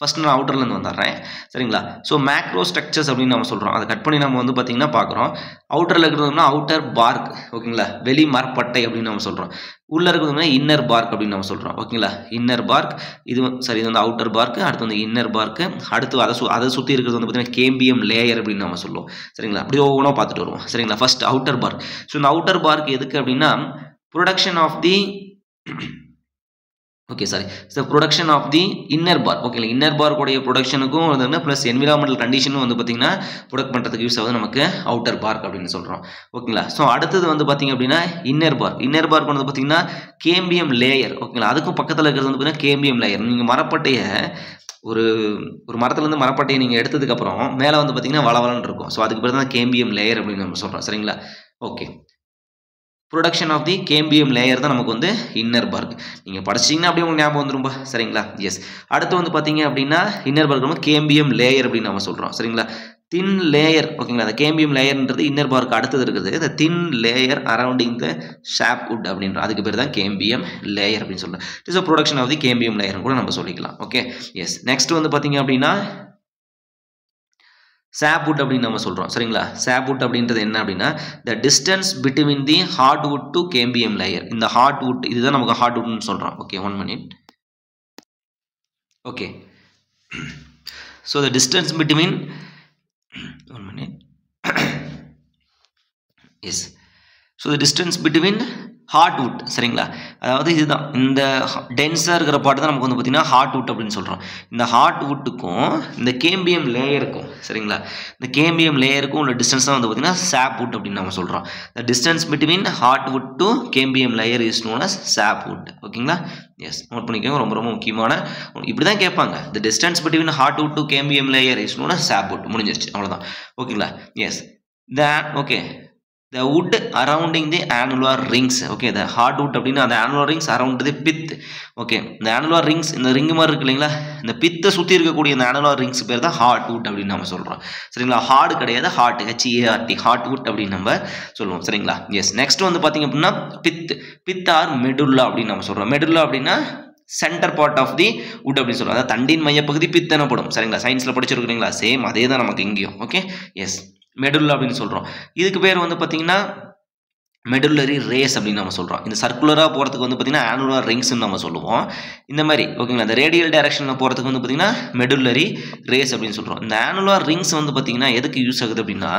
ஃபஸ்ட் நான் அவுட்டர்லேருந்து வந்துடுறேன் சரிங்களா. ஸோ மேக்ரோ ஸ்ட்ரக்சர்ஸ் அப்படின்னு நம்ம சொல்கிறோம், அதை கட் பண்ணி நம்ம வந்து பார்த்தீங்கன்னா பார்க்குறோம். அவுட்டரில் இருக்கிறதுனா அவுட்டர் பார்க் ஓகேங்களா, வெளி மரப்பட்டை அப்படின்னு நம்ம சொல்கிறோம். உள்ளே இருக்கிறதுனா இன்னர் பார்க் அப்படின்னு நம்ம சொல்கிறோம் ஓகேங்களா. இன்னர் பார்க் இது சரி, இது வந்து அவுட்டர் பார்க்கு, அடுத்து வந்து இன்னர் பார்க்கு, அடுத்து அதை சுற்றி இருக்கிறது வந்து பார்த்தீங்கன்னா கேம்பியம் லேயர் அப்படின்னு நம்ம சொல்லுவோம் சரிங்களா. அப்படி ஒவ்வொன்றா பார்த்துட்டு வருவோம் சரிங்களா. First outer bark. ஸோ இந்த அவுட்டர் பார்க் எதுக்கு அப்படின்னா protection of the okay sorry so protection of the inner bark ஓகேங்களா. இன்னர் பார்க்குடைய ப்ரொடக்ஷனுக்கும் வந்து ப்ளஸ் என்விரான்மெண்டல் கண்டிஷனும் வந்து பார்த்தீங்கன்னா ப்ரொடக்ட் பண்ணுறதுக்கு யூஸ் ஆகுது நமக்கு அவுட்டர் பார்க் அப்படின்னு சொல்கிறோம் ஓகேங்களா. ஸோ அடுத்தது வந்து பார்த்தீங்க அப்படின்னா இன்னர் பார்க். இன்னர் பார்க் வந்து பார்த்தீங்கன்னா கேம்பியம் லேயர் ஓகேங்களா. அதுக்கும் பக்கத்தில் இருக்கிறது வந்து பார்த்தீங்கன்னா கேம்பியம் லேயர். நீங்கள் மரப்பட்டையை ஒரு மரத்துலேருந்து மரப்பட்டையை நீங்கள் எடுத்ததுக்கப்புறம் மேலே வந்து பார்த்தீங்கன்னா வளவலன்னு இருக்கும். ஸோ அதுக்கு பேர் தான் கேம்பியம் லேயர் அப்படின்னு நம்ம சொல்கிறோம் சரிங்களா. Okay, protection of the cambium layer தான் நமக்கு வந்து இன்னர் பார்க். நீங்கள் படிச்சிங்கன்னா அப்படியே உங்களுக்கு ஞாபகம் வந்துரும்பா சரிங்களா. எஸ், அடுத்து வந்து பார்த்தீங்க அப்படின்னா இன்னர் பார்க் நம்ம கேம்பியம் லேயர் அப்படின்னு நம்ம சொல்கிறோம் சரிங்களா. தின் லேயர் ஓகேங்களா. அந்த கேம்பியம் லேயர்ன்றது இன்னர் பார்க் அடுத்தது இருக்குது. இந்த thin layer surrounding the sapwood அப்படின்ற அதுக்கு பேர் தான் கேம்பியம் லேயர் அப்படின்னு சொல்கிறோம். It's a protection of the cambium layer கூட நம்ம சொல்லிக்கலாம். ஓகே, எஸ், நெக்ஸ்ட் வந்து பார்த்தீங்க அப்படின்னா சாப்வுட் அப்படின்னு நம்ம சொல்கிறோம் சரிங்களா. சாப்வுட் அப்படின்றது என்ன அப்படின்னா the distance between the heartwood to cambium layer. இந்த ஹார்ட்வுட் இதுதான் நமக்கு ஹார்ட்வுட்னு சொல்கிறோம். Okay, 1 minute. Okay, so the distance between 1 minute. Yes, so the distance between heartwood சரிங்களா. அதாவது இதுதான் இந்த டென்ஸாக இருக்கிற பாட்டு தான் நமக்கு வந்து பார்த்தீங்கன்னா ஹார்ட்வுட் அப்படின்னு சொல்கிறோம். இந்த ஹார்ட்வுட்டுக்கும் இந்த கேம்பியம் லேயருக்கும் சரிங்களா, இந்த கேம்பியம் லேயருக்கும் உள்ள டிஸ்டன்ஸ் தான் வந்து பார்த்தீங்கன்னா சாப்வுட் அப்படின்னு நம்ம சொல்கிறோம். The distance between heartwood to cambium layer is known as sapwood ஓகேங்களா. எஸ், நோட் பண்ணிக்கோங்க, ரொம்ப ரொம்ப முக்கியமான இப்படி தான் கேட்பாங்க. The distance between heartwood to cambium layer is known as sapwood. முடிஞ்சிருச்சு, அவ்வளோதான் ஓகேங்களா. Yes, okay, the wood surrounding the annular rings. Okay, the hardwood அப்படினா அந்த annular rings around the pith. Okay, இந்த annular rings இந்த ரிங் மாதிரி இருக்கு இல்லைங்களா, இந்த பித்தை சுற்றி இருக்கக்கூடிய இந்த annular rings பேர் தான் hardwood அப்படின்னு நம்ம சொல்கிறோம் சரிங்களா. ஹார்டு கிடையாது, ஹார்ட், HART, hardwood அப்படின்னு நம்ம சொல்லுவோம் சரிங்களா. எஸ், நெக்ஸ்ட் வந்து பார்த்தீங்க அப்படின்னா பித் ஆர் மெடுல்லா அப்படின்னு நம்ம சொல்கிறோம். மெடுல்லா அப்படின்னா centre part of the wood அப்படின்னு சொல்லுவோம். அதாவது தண்டின் மையப்பகுதி பித் எனப்படும் சரிங்களா. சயின்ஸில் படிச்சிருக்கிறீங்களா, சேம் அதே தான் நமக்கு இங்கேயும். ஓகே, எஸ், மெடுல்லா அப்படின்னு சொல்கிறோம். இதுக்கு பேர் வந்து பார்த்தீங்கன்னா மெடுல்லரி ரேஸ் அப்படின்னு நம்ம சொல்கிறோம். இந்த சர்க்குலராக போகிறதுக்கு வந்து பார்த்தீங்கன்னா ஆனுலர் ரிங்ஸ்ன்னு நம்ம சொல்லுவோம். இந்த மாதிரி ஓகேங்களா, இந்த ரேடியல் டைரக்ஷனில் போகிறதுக்கு வந்து பார்த்தீங்கன்னா மெடுல்லரி ரேஸ் அப்படின்னு சொல்கிறோம். இந்த ஆனுலர் ரிங்ஸ் வந்து பார்த்தீங்கன்னா எதுக்கு யூஸ் ஆகுது அப்படின்னா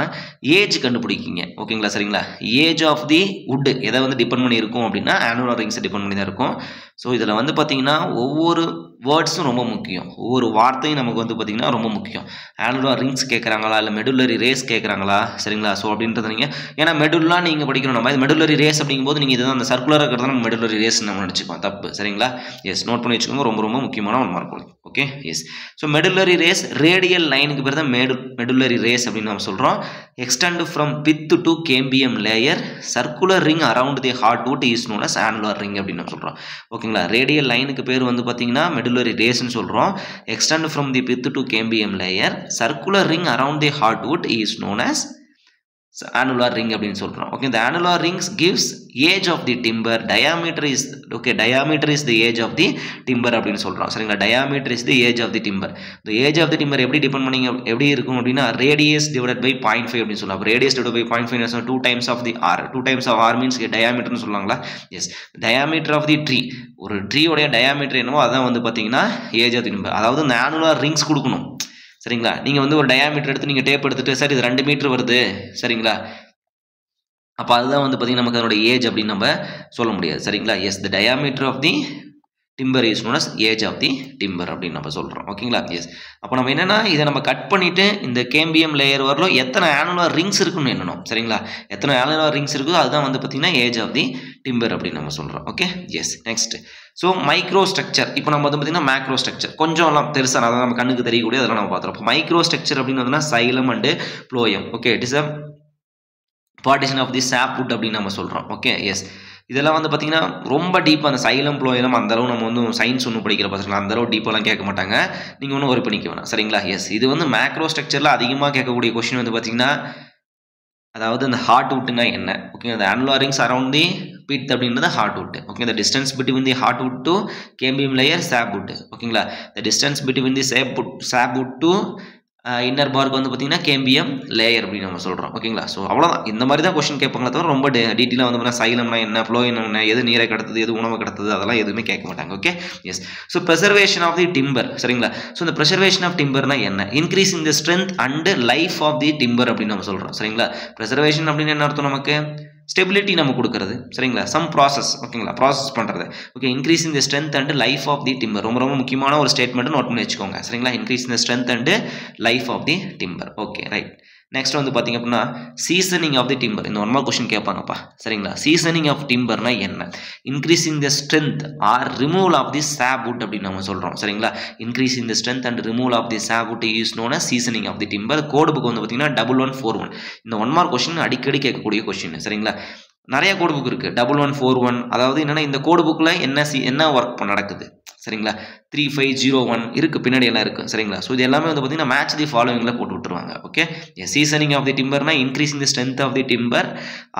ஏஜ் கண்டுபிடிக்கிங்க ஓகேங்களா சரிங்களா. ஏஜ் ஆஃப் தி வுட் எதை வந்து டிபெண்ட் பண்ணி இருக்கும் அப்படின்னா ஆனுலர் ரிங்ஸை டிபெண்ட் பண்ணி தான் இருக்கும். ஸோ இதில் வந்து பார்த்தீங்கன்னா ஒவ்வொரு வேர்ட்ஸும் ரொம்ப முக்கியம், ஒவ்வொரு வார்த்தையும் நமக்கு வந்து பார்த்தீங்கன்னா ரொம்ப முக்கியம். ஆனுலர் ரிங்ஸ் கேட்குறாங்களா இல்லை மெடுல்லரி ரேஸ் கேட்குறாங்களா சரிங்களா. ஸோ அப்படின்றத நீங்கள் ஏன்னா மெடுல்லா நீங்கள் படிக்கணும், நம்ம அது மெடுலரி ரேஸ் அப்படிங்கும்போது நீங்கள் இதுதான் அந்த சர்க்குலராக இருக்கிறது நம்ம மெடுலரி ரேஸ் நம்ம நினச்சிப்போம், தப்பு. சரிங்களா? எஸ், நோட் பண்ணி வச்சுக்கோங்க, ரொம்ப ரொம்ப முக்கியமான 1 மார்க் கொடுக்கும். Okay, yes. So medullary rays radial லைனுக்கு பேர் தான் மெடுலரி ரேஸ் அப்படின்னு நம்ம சொல்கிறோம். Extend from pith to cambium layer, circular ring around the heartwood is known as annular ring அப்படின்னு நம்ம சொல்கிறோம். ஓகேங்களா? ரேடியல் லைனுக்கு பேர் வந்து பார்த்தீங்கன்னா மெடுலரி ரேஸ்ன்னு சொல்கிறோம். Extend from the pith to cambium layer, circular ring around the heartwood is known as annular ring அப்படின்னு சொல்றோம். Okay, the annular rings gives age of the timber, diameter is the age of the timber அப்படின்னு சொல்றோம். சரிங்களா? diameter is the age of the timber. the age of the timber எப்படி டிபெண்ட் பண்ணீங்க எப்படி இருக்கும் அப்படின்னா radius divided by 0.5 அப்படின்னு சொல்லலாம். radius divided by 0.5 2 times of the r. 2 times of r means diameter னு சொல்றாங்களா? Yes, diameter of the tree. ஒரு ட்ரீ உடைய diameter என்னவோ அதான் வந்து பாத்தீங்கன்னா age of the timber. அதாவது இந்த annular rings கொடுக்கணும். சரிங்களா? நீங்கள் வந்து ஒரு டயாமீட்டர் எடுத்து நீங்கள் டேப் எடுத்துட்டு சார் இது 2 மீட்டர் வருது, சரிங்களா? அப்போ அதுதான் வந்து பார்த்தீங்கன்னா நமக்கு அதோட ஏஜ் அப்படின்னு நம்ம சொல்ல முடியாது. சரிங்களா? Yes, the diameter of the timber is known as age of the timber அப்படின்னு நம்ம சொல்கிறோம். ஓகேங்களா? எஸ். அப்போ நம்ம என்னென்னா இதை நம்ம கட் பண்ணிவிட்டு இந்த கேம்பியம் லேயர் வரலும் எத்தனை ஆனுலர் ரிங்ஸ் இருக்குன்னு எண்ணணும். சரிங்களா? எத்தனை ஆனுலர் ரிங்ஸ் இருக்குதோ அதுதான் வந்து பார்த்தீங்கன்னா ஏஜ் ஆஃப் தி டிம்பர் அப்படின்னு நம்ம சொல்கிறோம். Okay, yes. Next, so micro structure. இப்போ நம்ம வந்து பார்த்தீங்கன்னா மேக்ரோ ஸ்ட்ரக்சர் கொஞ்சம் எல்லாம் பெருசாக அதான் நம்ம கண்ணுக்கு தெரியக்கூடிய அதெல்லாம் நம்ம பார்த்துறோம். இப்போ மைக்ரோ ஸ்ட்ரக்சர் அப்படின்னு வந்து xylem and phloem. Okay, it is a partition of the sapwood அப்படின்னு நம்ம சொல்கிறோம். Okay, yes. இதெல்லாம் வந்து பார்த்தீங்கன்னா ரொம்ப டீப்பாக அந்த சைலம் ப்ளோயம் அந்த அளவு நம்ம வந்து சயின்ஸ் ஒன்று படிக்கிற பசங்க அந்த அளவு டீப்பாலாம் கேட்க மாட்டாங்க. நீங்கள் ஒன்றும் ஒர்க் பண்ணிக்க வேணாம். சரிங்களா? எஸ், இது வந்து மேக்ரோ ஸ்ட்ரக்சரில் அதிகமாக கேட்கக்கூடிய கொஸ்டின் வந்து பார்த்தீங்கன்னா அதாவது இந்த ஹார்ட்வுட்னா என்ன? ஓகே, அந்த annular rings around the pith அப்படின்றது hardwood. Okay, the distance between the hardwood to cambium layer sapwood. ஓகேங்களா? the distance between the sapwood to inner park வந்து பார்த்தீங்கன்னா கேம்பியம் லேயர் அப்படின்னு நம்ம சொல்கிறோம். ஓகேங்களா? ஸோ அவ்வளோதான். இந்த மாதிரி தான் கொஸ்டின் கேட்பாங்களே தவிர ரொம்ப டீட்டெயிலாக வந்து பார்த்தீங்கன்னா சைலம்னா என்ன, ஃப்ளோயம் என்ன, எது நீரை கடத்துது, எது உணவு கடத்துது, அதெல்லாம் எதுவுமே கேட்க மாட்டாங்க. Okay, yes. So preservation of the timber. சரிங்களா? ஸோ இந்த ப்ரெசர்வேஷன் ஆஃப் டிம்பர்னா என்ன? Increasing the strength and life of the timber அப்படின்னு நம்ம சொல்கிறோம். சரிங்களா? ப்ரெசர்வேஷன் அப்படின்னு என்ன அர்த்தம்? நமக்கு ஸ்டெபிலிட்டி நம்ம கொடுக்கறது. சரிங்களா? Some process. ஓகேங்களா? ப்ராசஸ் பண்ணுறது. Okay, increasing the strength and life of the timber ரொம்ப ரொம்ப முக்கியமான ஒரு ஸ்டேட்மெண்ட் நோட் பண்ணி வச்சுக்கோங்க. சரிங்களா? Increasing the strength and life of the timber. Okay, right. Next வந்து பார்த்தீங்க அப்படின்னா சீசனிங் ஆஃப் தி டிம்பர். இந்த 1 மார்க் கொஸ்டின் கேட்பாங்கப்பா. சரிங்களா? சீசனிங் ஆஃப் டிம்பர்னா என்ன? Increasing the strength or removal of the sapwood அப்படின்னு நம்ம சொல்கிறோம். சரிங்களா? Increasing the strength and removal of the sapwood is known as seasoning of the timber. Code book வந்து பார்த்தீங்கன்னா 1141. இந்த 1 மார்க் கொஸ்டின் அடிக்கடி கேட்கக்கூடிய கொஸ்டின். சரிங்களா? நிறைய கோடு புக் இருக்குது. 1141 அதாவது என்னென்னா இந்த கோடு புக்கில் என்ன ஒர்க் நடக்குது. சரிங்களா? 3501 இருக்குது, பின்னாடி எல்லாம் இருக்குது. சரிங்களா? ஸோ இது எல்லாமே வந்து பார்த்தீங்கன்னா மேட்ச் தி ஃபாலோவிங்கில் போட்டு விட்டுருவாங்க. ஓகே, சீசனிங் ஆஃப் தி டிம்பர்னா increasing the strength of the timber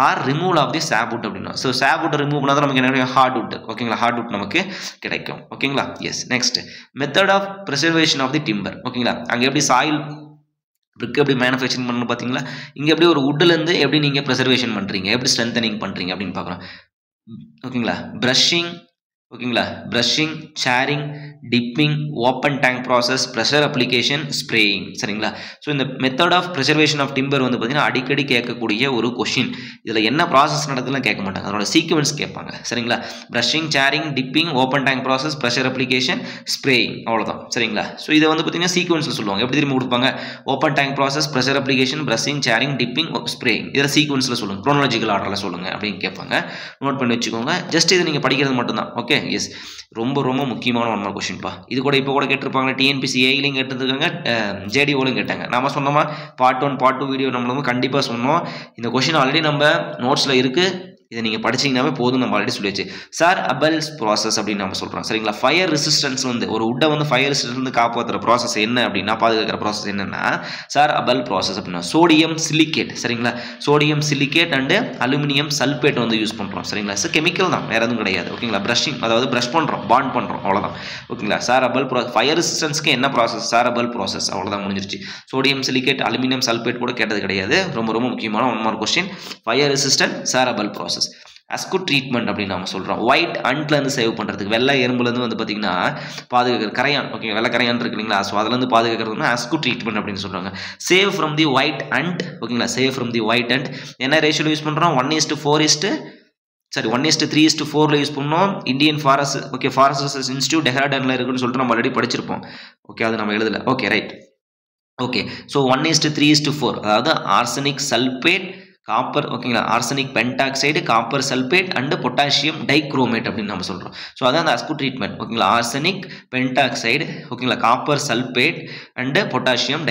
or removal of the sapwood அப்படின்னா. ஸோ சாப்வுட் ரிமூவ் பண்ணால் நமக்கு என்ன ஹார்ட்வுட். ஓகேங்களா? ஹார்ட்வுட் நமக்கு கிடைக்கும். ஓகேங்களா? Yes. Next, method of preservation of the timber. ஓகேங்களா? அங்கே எப்படி சாயில் பிரிக் எப்படி மேனுஃபேக்சரிங் பண்ணணும் பார்த்தீங்களா? இங்கே எப்படி ஒரு வுட்லேருந்து எப்படி நீங்கள் ப்ரிசர்வேஷன் பண்ணுறீங்க, எப்படி ஸ்ட்ரென்தனிங் பண்ணுறீங்க அப்படின்னு பார்க்குறோம். ஓகேங்களா? ப்ரஷிங். ஓகேங்களா? Brushing, charring, dipping, open tank process, pressure application, spraying. சரிங்களா? ஸோ இந்த method of preservation of timber வந்து பார்த்தீங்கன்னா அடிக்கடி கேட்கக்கூடிய ஒரு கொஷின். இதில் என்ன ப்ராசஸ் நடக்குதுலாம் கேட்க மாட்டாங்க, அதோட சீக்வன்ஸ் கேட்பாங்க. சரிங்களா? Brushing, charring, dipping, open tank process, pressure application, spraying, அவ்வளோதான். சரிங்களா? ஸோ இதை வந்து பார்த்தீங்கன்னா சீக்வன்ஸில் சொல்லுவாங்க. எப்படி திரும்ப கொடுப்பாங்க? Open tank process, pressure application, brushing, charring, tipping, spraying. இதில் சீக்வன்ஸில் சொல்லுங்கள், க்ரோனாலஜிக்கல் ஆர்டரில் சொல்லுங்கள் அப்படின்னு கேட்பாங்க. நோட் பண்ணி வச்சுக்கோங்க. ஜஸ்ட் இதை நீங்கள் படிக்கிறது மட்டும்தான். Okay, yes. ரொம்ப ரொம்ப முக்கியமான 1 மார்க் கொஸ்டின்ப்பா. இது கூட இப்போ கூட கேட்டிருப்பாங்க, டிஎன்பிசி ஏலையும் கேட்டிருக்காங்க, ஜேடிஓலையும் கேட்டாங்க. நம்ம சொன்னோமா பார்ட் 1 பார்ட் 2 வீடியோ நம்மளும் கண்டிப்பாக சொன்னோம். இந்த கொஸ்டின் ஆல்ரெடி நம்ம நோட்ஸில் இருக்குது. இதை நீங்கள் படிச்சிங்கனாவே போதும். நம்ம ஆல்ரெடி சொல்லியாச்சு. சார் அபெல்ஸ் ப்ராசஸ் அப்படின்னு நம்ம சொல்கிறோம். சரிங்களா? ஃபயர் ரெசிஸ்டன்ஸ் வந்து ஒரு உட்டை வந்து ஃபயர் ரெசிஸ்டன்ஸ் காப்பாற்றுற ப்ராசஸ் என்ன அப்படின்னா, பாதுகாக்கிற ப்ராசஸ் என்னென்னா சார் அபெல் ப்ராசஸ் அப்படின்னா சோடியம் சிலிக்கேட். சரிங்களா? Sodium silicate and aluminium sulphate வந்து யூஸ் பண்ணுறோம். சரிங்களா? ஸோ கெமிக்கல் தான், வேறு எதுவும் கிடையாது. ஓகேங்களா? ப்ரஷிங் அதாவது ப்ரஷ் பண்ணுறோம், பாண்ட் பண்ணுறோம், அவ்வளோதான். ஓகேங்களா? சார் அபெல் ஃபயர் ரெசிஸ்டன்ஸ்க்கு என்ன ப்ராசஸ்? சார் அபெல் ப்ராசஸ், அவ்வளோதான், முடிஞ்சிருச்சு. சோடியம் சிலிக்கேட், அலுமினியம் சல்பேட் கூட கேட்டது கிடையாது. ரொம்ப ரொம்ப முக்கியமான 1 mark question. Fire resistant, sir Abel process. ASCU treatment அப்படின்னு நம்ம சொல்கிறோம். ஒயிட் அண்ட்லேருந்து சேவ் பண்ணுறதுக்கு, வெள்ளை எறும்புலேருந்து வந்து பார்த்தீங்கன்னா பாதுகாக்கிற கரையான். ஓகே, வெள்ளை கரையான் இருக்கு இல்லைங்களா? ஸோ அதுலேருந்து பாதுகாக்கிறதுனா அஸ்கு ட்ரீட்மெண்ட் அப்படின்னு சொல்கிறாங்க. Save from the white ant. ஓகேங்களா? Save from the white ant என்ன ரேஷியோவில் யூஸ் பண்ணுறோம்? 1:3:4 யூஸ் பண்ணோம். Indian forest. Okay, forest research institute டெஹ்ராடூனில் இருக்குன்னு சொல்லிட்டு நம்ம ஆல்ரெடி படிச்சிருப்போம். ஓகே, அது நம்ம எழுதலை. Okay, right. ஓகே, ஸோ 1:3:4 அதாவது ஆர்சனிக் சல்பேட், காப்பர் ஓகேங்களா arsenic pentoxide copper sulphate and potassium dichromate அப்படின்னு நம்ம சொல்கிறோம். ஸோ அதான் அந்த அஸ்கு ட்ரீட்மெண்ட் ஓகேங்களா ஆர்சனிக் பென்டாக்சைடு ஓகேங்களா copper sulphate and potassium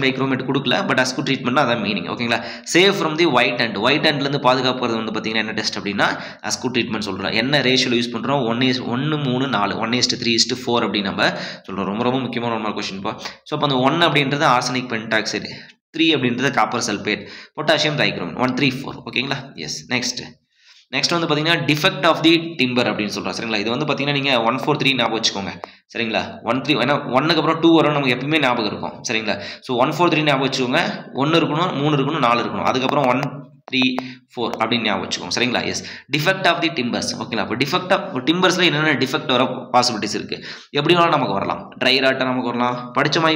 dichromate கொடுக்கல பட் அஸ்கு ட்ரீட்மெண்ட் அதான் மீனிங் ஓகேங்களா. சேவ் ஃப்ரம் தி ஒயிட் ஹண்ட்லேருந்து பாதுகாப்புறது வந்து பார்த்தீங்கன்னா என்ன டெஸ்ட் அப்படின்னா அஸ்கு ட்ரீட்மெண்ட் சொல்கிறோம். என்ன ரேஷியோவில் யூஸ் பண்ணுறோம் 1:3:4 1:3:4 அப்படின்னு நம்ம சொல்கிறோம். ரொம்ப ரொம்ப முக்கியமான ஒரு கொஸ்டின்ப்பா. ஸோ அப்போ அந்த 1 அப்படின்றது ஆர்சனிக் பென்டாக்சைடு 3 அப்படின்றது காப்பர் சல்பேட் பொட்டாசியம் டைக்ரோமேட் 1:3:4 ஓகேங்களா. எஸ் நெக்ஸ்ட் வந்து பார்த்தீங்கன்னா டிஃபெக்ட் ஆஃப் தி டிம்பர் அப்படின்னு சொல்கிறோம் சரிங்களா. இது வந்து பார்த்தீங்கன்னா நீங்கள் 143 ஞாபகம் வச்சுக்கோங்க சரிங்களா. 13 ஏன்னா 1க்கு அப்புறம் 2 வரும் நமக்கு எப்பவுமே ஞாபகம் இருக்கும் சரிங்களா. ஸோ 143 ஞாபகம் வச்சுக்கோங்க 1 இருக்கணும் 3 இருக்கணும் 4 இருக்கணும் அதுக்கப்புறம் 1:3:4 அப்படின்னு ஞாபகம் வச்சுக்கோங்க சரிங்களா. Yes defect of the timbers ஓகேங்களா. இப்போ டிஃபெக்ட் ஆஃப் டிம்பர்ஸில் என்னென்ன டிஃபெக்ட் வர பாசிபிலிட்டிஸ் இருக்குது எப்படி வேணாலும் நமக்கு வரலாம். ட்ரை ராட்டாக நமக்கு வரலாம் படித்தோமா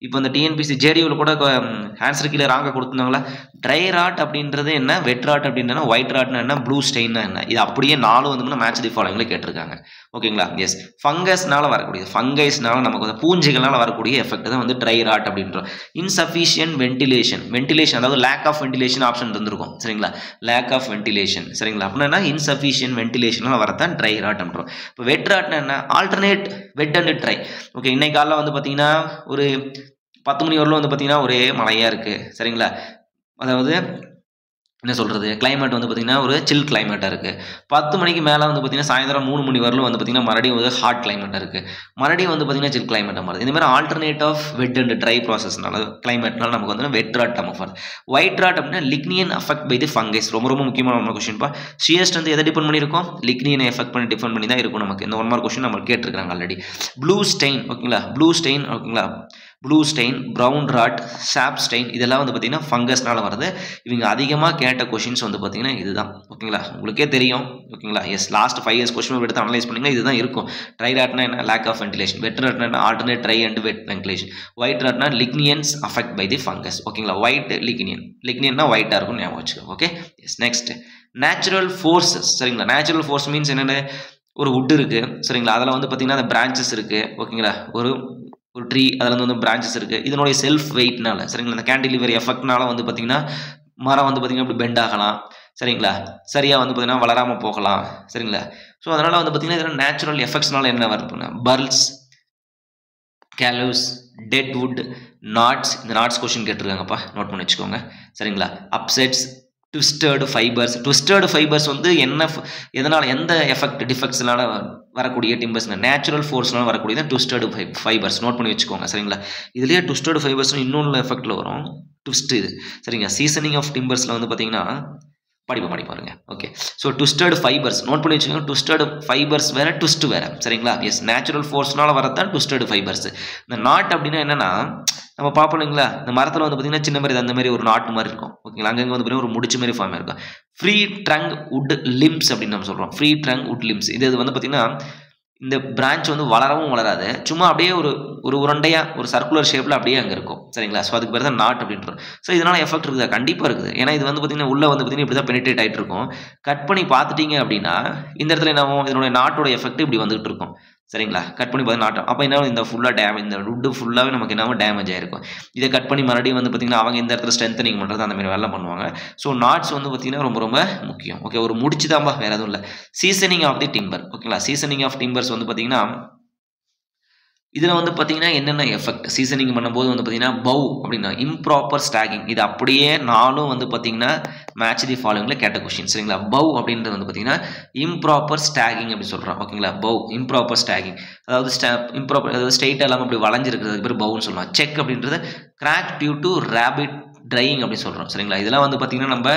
இப்போ இந்த டிஎன்பிசி ஜேடியூவில் கூட ஆன்சர் கீழே ராங்க கொடுத்துருந்தாங்களா. ட்ரை ராட் அப்படின்றது என்ன வெட் ராட் அப்படின்னா ஒயிட் ராட்னா என்ன ப்ளூ ஸ்டெயின்னா என்ன இது அப்படியே 4 வந்து மேட்ச் தி ஃபாலோயிங்ல கேட்டிருக்காங்க ஓகேங்களா. எஸ் ஃபங்கஸ்னால ஃபங்கைஸ்னால நமக்கு வந்து பூஞ்சைகள்னால வரக்கூடிய எஃபெக்ட் தான் வந்து ட்ரை ராட் அப்படின்றோம். இன்சஃபிஷியன்ட் வென்டிலேஷன் அதாவது லேக் ஆஃப் வென்டிலேஷன் ஆப்ஷன் இருந்திருக்கும் சரிங்களா. லேக் ஆஃப் வென்டிலேஷன் சரிங்களா அப்படின்னா இன்சஃபிஷியன்ட் வென்டிலேஷனால வரதான் ட்ரை ராட் அப்படின்றோம். இப்போ வெட் ராட்னா என்ன alternate wet and try okay. இன்னைக்கு காலையில் வந்து பார்த்தீங்கன்னா ஒரு 10 மணி வரலும் வந்து பார்த்தீங்கன்னா ஒரே மழையாக இருக்குது சரிங்களா. அதாவது என்ன சொல்கிறது கிளைமேட் வந்து பார்த்தீங்கன்னா ஒரு சில் கிளைமேட்டாக இருக்குது. 10 மணிக்கு மேலே வந்து பார்த்தீங்கன்னா சாயந்தரம் 3 மணி வரலும் வந்து பார்த்தீங்கன்னா மறுபடியும் ஒரு ஹாட் கிளைமேட்டாக இருக்குது. மறுபடியும் வந்து பார்த்தீங்கன்னா சில் கிளைமேட்டாக மாறுது. இந்த மாதிரி alternate of wet and dry ப்ராசஸ்னால கிளைமேட்னால நமக்கு வந்து வெட் ராட் நமக்கு வருது. ஒயிட் ராட் அப்படின்னா lignin affect by the fungus ரொம்ப ரொம்ப முக்கியமான கொஸ்டின்ப்பா. ஷியஸ்ட் வந்து எதை டிபெண்ட் பண்ணியிருக்கோம் லிக்னியனை எஃபெக்ட் பண்ணி டிபெண்ட் பண்ணி தான் இருக்கும் நமக்கு. இந்த 1 மார்க் கொஸ்டின் நம்ம கேட்டிருக்காங்க ஆல்ரெடி. ப்ளூ ஸ்டெயின் ஓகேங்களா blue stain brown rot sap stain இதெல்லாம் வந்து பார்த்தீங்கன்னா ஃபங்கஸ்னால வருது. இவங்க அதிகமாக கேட்ட கொஷின்ஸ் வந்து பார்த்தீங்கன்னா இதுதான் ஓகேங்களா. உங்களுக்கே தெரியும் ஓகேங்களா. எஸ் லாஸ்ட் 5 years கொஸ்டின் எடுத்து அனலைஸ் பண்ணிங்கன்னா இதுதான் இருக்கும். ட்ரை ராட்னா என்ன லேக் ஆஃப் வென்டிலேஷன் வெட் ராட்னா என்ன alternate dry and wet ventilation white ராட்னா lignins affect by the fungus ஓகேங்களா. ஒயிட் லிக்னியன்னா ஒயிட்டாக இருக்கும் ஞாபகம் வச்சுக்கோங்க okay. Yes next natural forces சரிங்களா. நேச்சுரல் ஃபோர்ஸ் மீன்ஸ் என்னென்ன ஒரு வுட் இருக்குது சரிங்களா. அதில் வந்து பார்த்தீங்கன்னா அந்த பிரான்ச்சஸ் இருக்குது ஓகேங்களா. ஒரு ட்ரீ அதில் வந்து பிரான்ச்சஸ் இருக்குது. இதனுடைய செல்ஃப் வெயிட்னால சரிங்களா இந்த கேண்டிலிவர் எஃபெக்ட்னால வந்து பார்த்தீங்கன்னா மரம் வந்து பார்த்தீங்கன்னா இப்படி பெண்ட் ஆகலாம் சரிங்களா. சரியாக வந்து பார்த்தீங்கன்னா வளராமல் போகலாம் சரிங்களா. ஸோ அதனால் வந்து பார்த்தீங்கன்னா இதெல்லாம் நேச்சுரல் எஃபெக்ட்ஸ்னால என்ன வருதுன்னா பர்ல்ஸ் கேலூஸ் டெட் வுட் நாட்ஸ். இந்த நாட்ஸ் கொஸ்டின் கேட்டிருக்காங்கப்பா நோட் பண்ணி வச்சுக்கோங்க சரிங்களா. அப்செட்ஸ் ட்விஸ்டர்டு ஃபைபர்ஸ் வந்து எதனால் எந்த டிஃபெக்ட்ஸ்னால வரக்கூடிய டிம்பர்ஸ் நேச்சுரல் ஃபோர்ஸ்னால வரக்கூடிய ட்விஸ்டர்டு ஃபைபர்ஸ் நோட் பண்ணி வச்சுக்கோங்க சரிங்களா. இதுலேயே ட்விஸ்டர்டு ஃபைபர்ஸ் இன்னொன்று எஃபெக்டில் வரும் ட்விஸ்ட் இது சரிங்களா. சீசனிங் ஆஃப் டிம்பர்ஸில் வந்து பார்த்தீங்கன்னா படி பாருங்க ஓகே. ஸோ ட்விஸ்டர்டு ஃபைபர்ஸ் நோட் பண்ணி வச்சுக்கோங்க. ட்விஸ்டர்டு ஃபைபர்ஸ் வேறு ட்விஸ்ட் வேறு சரிங்களா. எஸ் நேச்சுரல் ஃபோர்ஸ்னால வரதான் ட்விஸ்டர்டு ஃபைபர்ஸ். இந்த நாட் அப்படின்னா என்னென்னா நம்ம பார்ப்போம் இல்லைங்களா இந்த மரத்தில் வந்து பார்த்தீங்கன்னா சின்ன மாதிரி அந்த மாதிரி ஒரு நாட்டு மாதிரி இருக்கும் ஓகேங்களா. அங்கங்கே வந்து பார்த்தீங்கன்னா ஒரு முடிச்சு மாதிரி ஃபார்ம் இருக்கும். ஃப்ரீ ட்ரங்க் வுட் லிம்ஸ் அப்படின்னு நம்ம சொல்கிறோம். ஃப்ரீ ட்ரங்க் வுட் லிம்ஸ் இது வந்து பார்த்தீங்கன்னா இந்த பிரான்ச் வந்து வளரவும் வளராது சும்மா அப்படியே ஒரு உருண்டையாக ஒரு சர்க்குலர் ஷேப்பில் அப்படியே அங்கே இருக்கும் சரிங்களா. ஸோ அதுக்கு பேர் தான் நாட் அப்படின்றோம். ஸோ இதனால் எஃபெக்ட் இருக்குதா கண்டிப்பாக இருக்குது. ஏன்னா இது வந்து பார்த்தீங்கன்னா உள்ளே வந்து பார்த்தீங்கன்னா இப்படி தான் பெனிட்ரேட் ஆகிட்டு இருக்கும். கட் பண்ணி பார்த்துட்டீங்க அப்படின்னா இந்த இடத்துல என்ன ஆகும் இதனுடைய நாட்டோட எஃபெக்ட் இப்படி வந்துகிட்டு இருக்கும் சரிங்களா. கட் பண்ணி பார்த்து நாட்டம் அப்போ என்ன இந்த ஃபுல்லாக டேமேஜ் இந்த வுட்டு ஃபுல்லாகவே நமக்கு என்ன டேமேஜ் ஆகிருக்கும். இதை கட் பண்ணி மறுபடியும் வந்து பார்த்தீங்கன்னா அவங்க இந்த இடத்துல ஸ்ட்ரென்தனிங் பண்ணுறது அந்த மாதிரி வேலை பண்ணுவாங்க. ஸோ நாட்ஸ் வந்து பார்த்தீங்கன்னா ரொம்ப ரொம்ப முக்கியம் ஓகே. ஒரு முடிச்சு தான்பா வேறு எதுவும் இல்லை. சீசனிங் ஆஃப் தி டிம்பர் ஓகேங்களா. சீசனிங் ஆஃப் டிம்பர்ஸ் வந்து பார்த்தீங்கன்னா இதில் வந்து பார்த்தீங்கன்னா என்னென்ன எஃபெக்ட் சீசனிங் பண்ணும்போது வந்து பார்த்தீங்கன்னா பவ் அப்படின்னா இம்ப்ராப்பர் ஸ்டாகிங் இது அப்படியே 4 வந்து பார்த்தீங்கன்னா மேட்ச் தி ஃபாலோயிங்கில் கேட்ட கொஸ்டின் சரிங்களா. பவ் அப்படின்றது வந்து பார்த்தீங்கன்னா இம்ப்ராப்பர் ஸ்டாகிங் அப்படி சொல்கிறோம் ஓகேங்களா. பவ் இம்ப்ராப்பர் ஸ்டாகிங் அதாவது இம்ப்ராப்பர் அதாவது ஸ்ட்ரெயிட்டாக இல்லாமல் அப்படி வளைஞ்சிருக்கிறதுக்கு பேர் பவுன்னு சொல்லலாம். செக் அப்படின்றது crack due to rapid drying அப்படி சொல்கிறோம் சரிங்களா. இதெல்லாம் வந்து பார்த்தீங்கன்னா நம்ம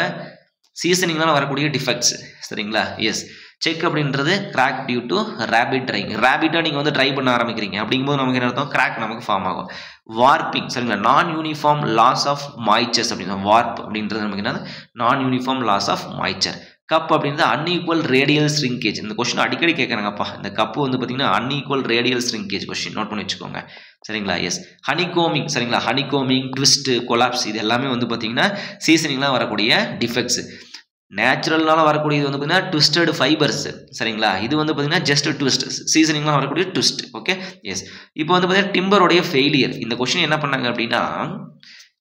சீசனிங்னால வரக்கூடிய டிஃபெக்ட்ஸ் சரிங்களா. எஸ் செக் அப்படின்றது crack due to rapid drying. ரேபிட்டாக நீங்கள் வந்து ட்ரை பண்ண ஆரம்பிக்கிறீங்க அப்படிங்கும்போது நமக்கு என்ன அர்த்தம் கிராக் நமக்கு ஃபார்ம் ஆகும். வார்ப்பிங் சரிங்களா. நான் யூனிஃபார்ம் லாஸ் ஆஃப் மாய்ச்சர்ஸ் அப்படின்னா வார்ப் அப்படின்றது நமக்கு என்ன non uniform loss of moisture. Cup அப்படின்றது அன்ஈக்குவல் ரேடியல் ஸ்ரிங்கேஜ். இந்த கொஸ்டின் அடிக்கடி கேட்குறாங்கப்பா. இந்த கப்பு வந்து பார்த்தீங்கன்னா unequal radial shrinkage question note பண்ணி வச்சுக்கோங்க சரிங்களா. எஸ் ஹனிகோமிங் சரிங்களா. ஹனிகோமிங் ட்விஸ்ட் கொலாப்ஸ் இது எல்லாமே வந்து பார்த்தீங்கன்னா சீசனிங்லாம் வரக்கூடிய டிஃபெக்ட்ஸ். நேச்சுரல்னால வரக்கூடியது வந்து பார்த்தீங்கன்னா ட்விஸ்டட் ஃபைபர்ஸ் சரிங்களா. இது வந்து பார்த்தீங்கன்னா ஜஸ்ட் ட்விஸ்ட் சீசனிங்லாம் வரக்கூடிய ட்விஸ்ட் ஓகே. எஸ் இப்போ வந்து பார்த்தீங்கன்னா டிம்பருடைய ஃபெயிலியர். இந்த கொஸ்டின் என்ன பண்ணாங்க அப்படின்னா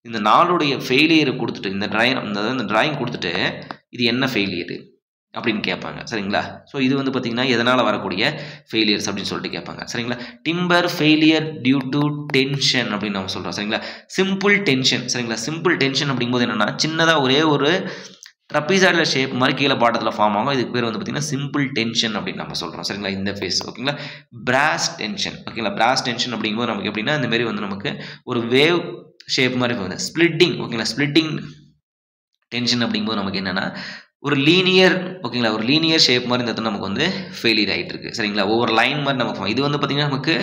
இந்த நாளுடைய ஃபெயிலியர் கொடுத்துட்டு இந்த டிராயிங் கொடுத்துட்டு இது என்ன ஃபெயிலியர் அப்படின்னு கேட்பாங்க சரிங்களா. ஸோ இது வந்து பார்த்தீங்கன்னா எதனால் வரக்கூடிய ஃபெயிலியர்ஸ் அப்படின்னு சொல்லிட்டு கேட்பாங்க சரிங்களா. Timber failure due to tension அப்படின்னு நம்ம சொல்கிறோம் சரிங்களா. சிம்பிள் டென்ஷன் சரிங்களா. சிம்பிள் டென்ஷன் அப்படிங்கும்போது என்னென்னா சின்னதாக ஒரே ஒரு ட்ரப்பீசாய்டல் ஷேப் மாதிரி கீழே பாட்டத்தில் ஃபார்ம் ஆகும். இதுக்கு பேர் வந்து பார்த்தீங்கன்னா சிம்பிள் டென்ஷன் அப்படின்னு நம்ம சொல்கிறோம் சரிங்களா. இந்த ஃபேஸ் ஓகேங்களா. பிராஸ் டென்ஷன் ஓகேங்களா. பிராஸ் டென்ஷன் அப்படிங்கும்போது நமக்கு எப்படின்னா இந்த மாதிரி வந்து நமக்கு ஒரு வேவ் ஷேப் மாதிரி போகுது. ஸ்பிளிட்டிங் ஓகேங்களா. ஸ்பிளிட்டிங் டென்ஷன் அப்படிங்கும்போது நமக்கு என்னென்னா ஒரு லீனியர் ஓகேங்களா. ஒரு லீனியர் ஷேப் மாதிரி இந்த இடத்துல நமக்கு வந்து ஃபெயிலியர் ஆகிட்டு இருக்கு சரிங்களா. ஒவ்வொரு லைன் மாதிரி நமக்கு இது வந்து பார்த்தீங்கன்னா நமக்கு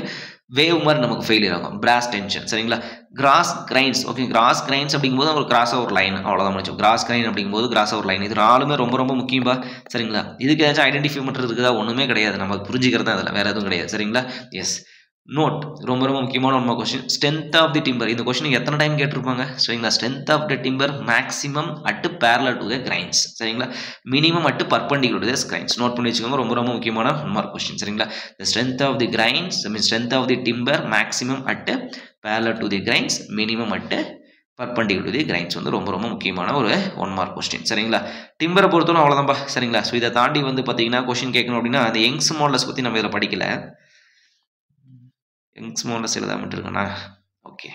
வேவ் மாதிரி நமக்கு ஃபெயிலியர் ஆகும். பிராஸ் டென்ஷன் சரிங்களா. Cross grains okay. Cross grains அப்படிங்கும்போது ஒரு கிராஸாக ஒரு லைன் அவ்வளோதான் முடிச்சோம். கிராஸ் கிரைன் அப்படிங்கும்போது கிராஸாக ஒரு லைன். இது நாலுமே ரொம்ப ரொம்ப முக்கியம்பா சரிங்களா. இதுக்கு ஏதாச்சும் ஐடென்டிஃபை பண்ணுறது இருக்குதா? ஒன்றுமே கிடையாது. நம்ம புரிஞ்சுக்கிறது தான் அதில் வேறு எதுவும் கிடையாது சரிங்களா. எஸ் நோட் ரொம்ப ரொம்ப முக்கியமான ஒன்று question. Strength of the timber. இந்த கொஸ்டின் எத்தனை டைம் கேட்டிருப்பாங்க சரிங்களா. Strength of the timber maximum at parallel to the grains சரிங்களா. Minimum at perpendicular to the grains. Note பண்ணி வச்சுக்கோங்க. ரொம்ப ரொம்ப முக்கியமான ஒன் மார்க் கொஸ்டின் சரிங்களா. The strength of the grains means strength of the timber maximum at parallel to the grains minimum at perpendicular to the grains வந்து ரொம்ப ரொம்ப முக்கியமான ஒரு ஒன் மார்க் கொஸ்டின் சரிங்களா. டிம்பரை பொறுத்தவரை அவ்வளோதான்ப்பா சரிங்களா. ஸோ இதை தாண்டி வந்து பார்த்தீங்கன்னா கொஸ்டின் கேட்கணும் அப்படின்னா அந்த யங்ஸ் மாடலஸ் பற்றி நம்ம இதில் படிக்கல. யங்ஸ் மாடலஸ் எழுதாமட்டு இருக்கேண்ணா. ஓகே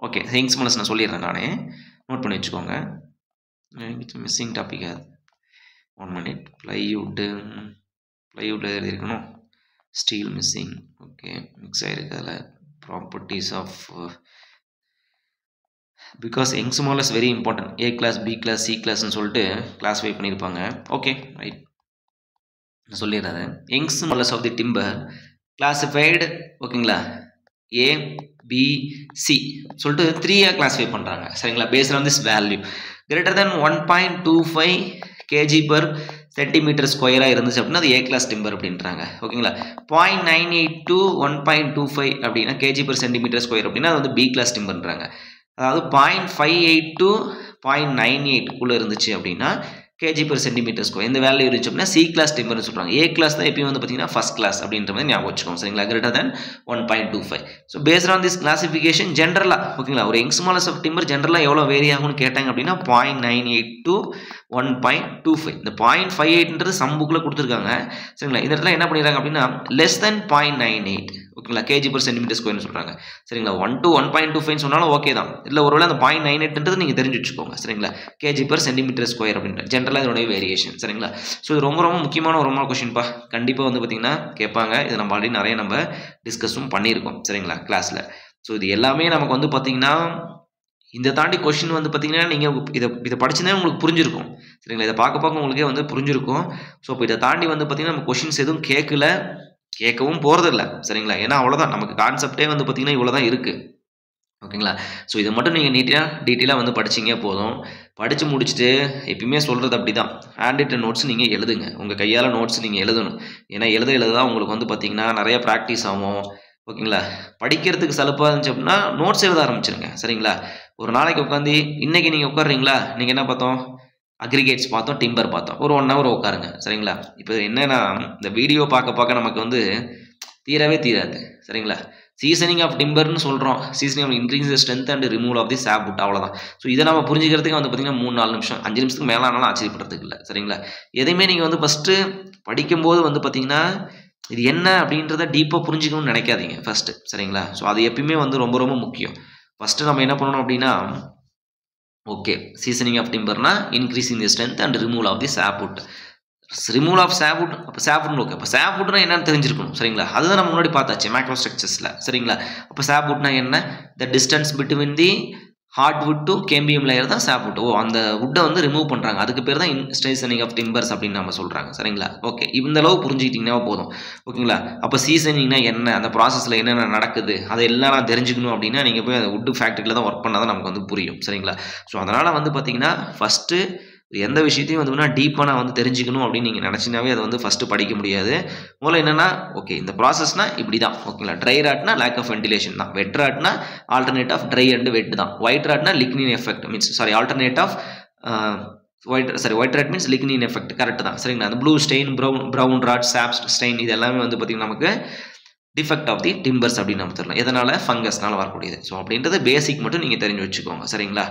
ஓகே யங்ஸ் மாடலஸ் நான் சொல்லிடுறேன். நானே நோட் பண்ணி வச்சுக்கோங்க. மிஸ்ஸிங் டாபிக் அது 1 minute. ப்ளைவுட் எழுதியிருக்கணும். ஸ்டீல் மிஸ்ஸிங் ஓகே மிக்ஸ் ஆகிருக்கு அதில். Properties of because Young's modulus very important. A class B class C கிளாஸ்ன்னு சொல்லிட்டு கிளாஸிஃபை பண்ணியிருப்பாங்க. ஓகே ரைட் நான் சொல்லிடுறேன். Young's modulus of the timber classified ஓகேங்களா. ஏ பி சி சொல்லிட்டு 3ஆக கிளாஸிஃபை பண்ணுறாங்க சரிங்களா. Based on this value greater than 1.25 kg/cm² இருந்துச்சு அப்படின்னா அது ஏ கிளாஸ் டிம்பர் அப்படின்றாங்க ஓகேங்களா. 0.98 to 1.25 அப்படின்னா kg/cm² அப்படின்னா அது வந்து பி கிளாஸ் டிம்பர்ன்றாங்க. அதாவது 0.58 to 0.98 இருந்துச்சு அப்படின்னா kg/cm². இந்த வேல்யூ இருந்துச்சு அப்படின்னா சி கிளாஸ் டிம்பர்னு சொல்கிறாங்க. ஏ கிளாஸ் தான் எப்பயும் வந்து பார்த்தீங்கன்னா ஃபர்ஸ்ட் கிளாஸ் அப்படின்ற மாதிரி ஞாபகம் வச்சுக்கோங்க சரிங்களா. Greater than 1.25. So based on this classification ஜென்ரலாக ஓகேங்களா ஒரு யங்ஸ் மாடலஸ் ஆஃப் டிம்பர் ஜென்ரலாக எவ்வளோ வேரி ஆகும்னு கேட்டாங்க அப்படின்னா 0.98 to 1.25. இந்த 0.58ன்றது சம் புக்கில் கொடுத்துருக்காங்க சரிங்களா. இந்த இடத்துல என்ன பண்ணிடுறாங்க அப்படின்னா லெஸ் தென் 0.98 ஓகேங்களா kg/cm² சொல்கிறாங்க சரிங்களா. 1 to 1.25 சொன்னாலும் ஓகே தான். இல்லை ஒருவேளை அந்த 0.98ன்றது நீங்கள் தெரிஞ்சு வச்சுக்கோங்க சரிங்களா. kg/cm² அப்படின்ற ஜென்ரலாக இதோடைய வேரியேஷன் சரிங்களா. ஸோ இது ரொம்ப ரொம்ப முக்கியமான ஒரு கொஸ்டின்ப்பா. கண்டிப்பாக வந்து பார்த்தீங்கன்னா கேட்பாங்க. இது நம்ம ஆல்ரெடி நிறைய நம்ம டிஸ்கஸும் பண்ணியிருக்கோம் சரிங்களா கிளாஸில். ஸோ இது எல்லாமே நமக்கு வந்து பார்த்தீங்கன்னா இந்த தாண்டி கொஸ்டின் வந்து பார்த்தீங்கன்னா நீங்கள் இதை படிச்சுதான் உங்களுக்கு புரிஞ்சிருக்கும் சரிங்களா. இதை பார்க்க உங்களுக்கே வந்து புரிஞ்சிருக்கும். ஸோ இப்போ இதை தாண்டி வந்து பார்த்தீங்கன்னா நம்ம கொஸ்டின்ஸ் எதுவும் கேட்கவும் போகிறதில்ல சரிங்களா. ஏன்னா அவ்வளோதான் நமக்கு கான்செப்டே வந்து பார்த்தீங்கன்னா இவ்வளோ தான் இருக்குது ஓகேங்களா. ஸோ இதை மட்டும் நீங்கள் டீட்டெயிலாக வந்து படிச்சிங்க போதும். படித்து முடிச்சுட்டு எப்பயுமே சொல்கிறது அப்படி தான் ஹேண்ட் ரிட்டன் நோட்ஸ் நீங்கள் எழுதுங்க. உங்கள் கையால் நோட்ஸ் நீங்கள் எழுதணும். ஏன்னா எழுத தான் உங்களுக்கு வந்து பார்த்தீங்கன்னா நிறைய ப்ராக்டிஸ் ஆகும் ஓகேங்களா. படிக்கிறதுக்கு சலுப்பாக இருந்துச்சு அப்படின்னா நோட்ஸ் எழுத ஆரம்பிச்சிருங்க சரிங்களா. ஒரு நாளைக்கு உட்காந்து இன்றைக்கி நீங்கள் உட்காடுறீங்களா, நீங்கள் என்ன பார்த்தோம் அக்ரிகேட்ஸ் பார்த்தோம், டிம்பர் பார்த்தோம். ஒரு 1 hour உட்காருங்க சரிங்களா. இப்போ என்னன்னா இந்த வீடியோ பார்க்க நமக்கு வந்து தீரவே தீராது சரிங்களா. சீசனிங் ஆஃப் டிம்பர்னு சொல்கிறோம். Seasoning of increase the strength and removal of the sapwood அவ்வளோதான். ஸோ இதை நம்ம புரிஞ்சுக்கிறதுக்கு வந்து பார்த்தீங்கன்னா 3-4 நிமிஷம் 5 நிமிஷத்துக்கு மேலே ஆனாலும் ஆச்சரியப்படுறதுக்கு இல்லை சரிங்களா. எதையுமே நீங்கள் வந்து ஃபஸ்ட்டு படிக்கும்போது வந்து பார்த்தீங்கன்னா இது என்ன அப்படின்றத டீப்பாக புரிஞ்சுக்கணும்னு நினைக்காதீங்க ஃபஸ்ட்டு சரிங்களா. ஸோ அது எப்பயுமே வந்து ரொம்ப ரொம்ப முக்கியம். ஃபஸ்ட்டு நம்ம என்ன பண்ணணும் அப்படின்னா ஓகே சீசனிங் ஆஃப் டிம்பர்னா increasing the strength and removal of the sapwood. Removal of sapwood. அப்போ சாப்வுட்னு ஓகே. அப்போ சாப்வுட்னா என்னன்னு தெரிஞ்சிருக்கணும் சரிங்களா. அதுதான் நம்ம முன்னாடி பார்த்தாச்சு மேக்ரோ ஸ்ட்ரக்சர்ஸில் சரிங்களா. அப்போ சாப்வுட்னா என்ன, த distance between the heartwood to cambium layer தான் சாப்வுட். அந்த வுட்டை வந்து ரிமூவ் பண்ணுறாங்க. அதுக்கு பேர் தான் சீசனிங் ஆஃப் டிம்பர்ஸ் அப்படின்னு நம்ம சொல்கிறாங்க சரிங்களா. ஓகே இந்த அளவு புரிஞ்சுக்கிட்டிங்கன்னா போதும் ஓகேங்களா. அப்போ சீசனிங்னா என்ன, அந்த ப்ராசஸில் என்னென்ன நடக்குது அதெல்லாம் நான் தெரிஞ்சுக்கணும் அப்படின்னா நீங்கள் போய் அந்த வுட்டு ஃபேக்ட்ரியில் தான் ஒர்க் பண்ணால் தான் நமக்கு வந்து புரியும் சரிங்களா. ஸோ அதனால் வந்து பார்த்தீங்கன்னா ஃபஸ்ட்டு எந்த விஷயத்தையும் வந்து டீப்பாக நான் வந்து தெரிஞ்சுக்கணும் அப்படின்னு நீங்கள் நினச்சினாவே அதை வந்து ஃபஸ்ட்டு படிக்க முடியாது. முதல்ல என்னென்னா ஓகே இந்த ப்ராசஸ்னால் இப்படி தான் ஓகேங்களா. ட்ரை ராட்னா லேக் ஆஃப் வென்டிலேஷன் தான். வெட் ராட்னா alternate of dry and wet தான். ஒயிட் ராட்னா lignin effect means alternate of white rot means lignin effect correct தான் சரிங்களா. அந்த blue stain brown rot sap stain இது எல்லாமே வந்து பார்த்திங்கன்னா நமக்கு டிஃபெக்ட் ஆஃப் தி டிம்பர்ஸ் அப்படின்னு நம்ம தெரியலாம். எதனால? ஃபங்கஸ்னால வரக்கூடியது. ஸோ அப்படின்றது பேசிக் மட்டும் நீங்கள் தெரிஞ்சு வச்சுக்கோங்க. சரிங்களா?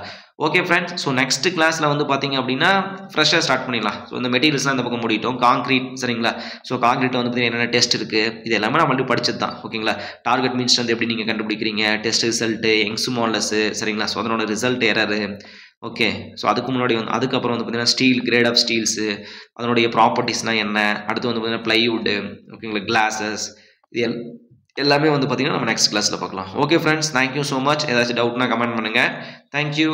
Okay friends. ஸோ நெக்ஸ்ட் கிளாஸில் வந்து பார்த்தீங்க அப்படின்னா ஃப்ரெஷ்ஷாக ஸ்டார்ட் பண்ணிடலாம். ஸோ இந்த மெட்டீரியல்ஸ்லாம் இந்த பக்கம் முடிட்டோம். கான்க்ரீட் சரிங்களா? ஸோ கான்க்ரீட்டில் வந்து பார்த்தீங்கன்னா என்னென்ன டெஸ்ட் இருக்குது, இது எல்லாமே நம்ம ஆல்ரெடி படிச்சது தான். ஓகேங்களா? டார்கெட் மீன் ஸ்ட்ரென்த் எப்படி நீங்கள் கண்டுபிடிக்கிறீங்க, டெஸ்ட் ரிசல்ட்டு, யங்ஸ் மாடுலஸ் சரிங்களா? ஸோ அதனோட ரிசல்ட் எரரு. ஓகே. ஸோ அதுக்கு முன்னாடி வந்து அதுக்கப்புறம் வந்து பார்த்தீங்கன்னா ஸ்டீல், கிரேட் ஆஃப் ஸ்டீல்ஸு, அதனுடைய ப்ராப்பர்ட்டிஸ்னால் என்ன, அடுத்து வந்து பார்த்தீங்கன்னா ப்ளைவுட்டு, ஓகேங்களா, கிளாஸஸ், இது எல்லாமே வந்து பார்த்தீங்கன்னா நம்ம நெக்ஸ்ட் கிளாஸில் பார்க்கலாம். Okay friends, thank you so much. ஏதாச்சும் டவுட்னா கமெண்ட் பண்ணுங்கள். தேங்க்யூ.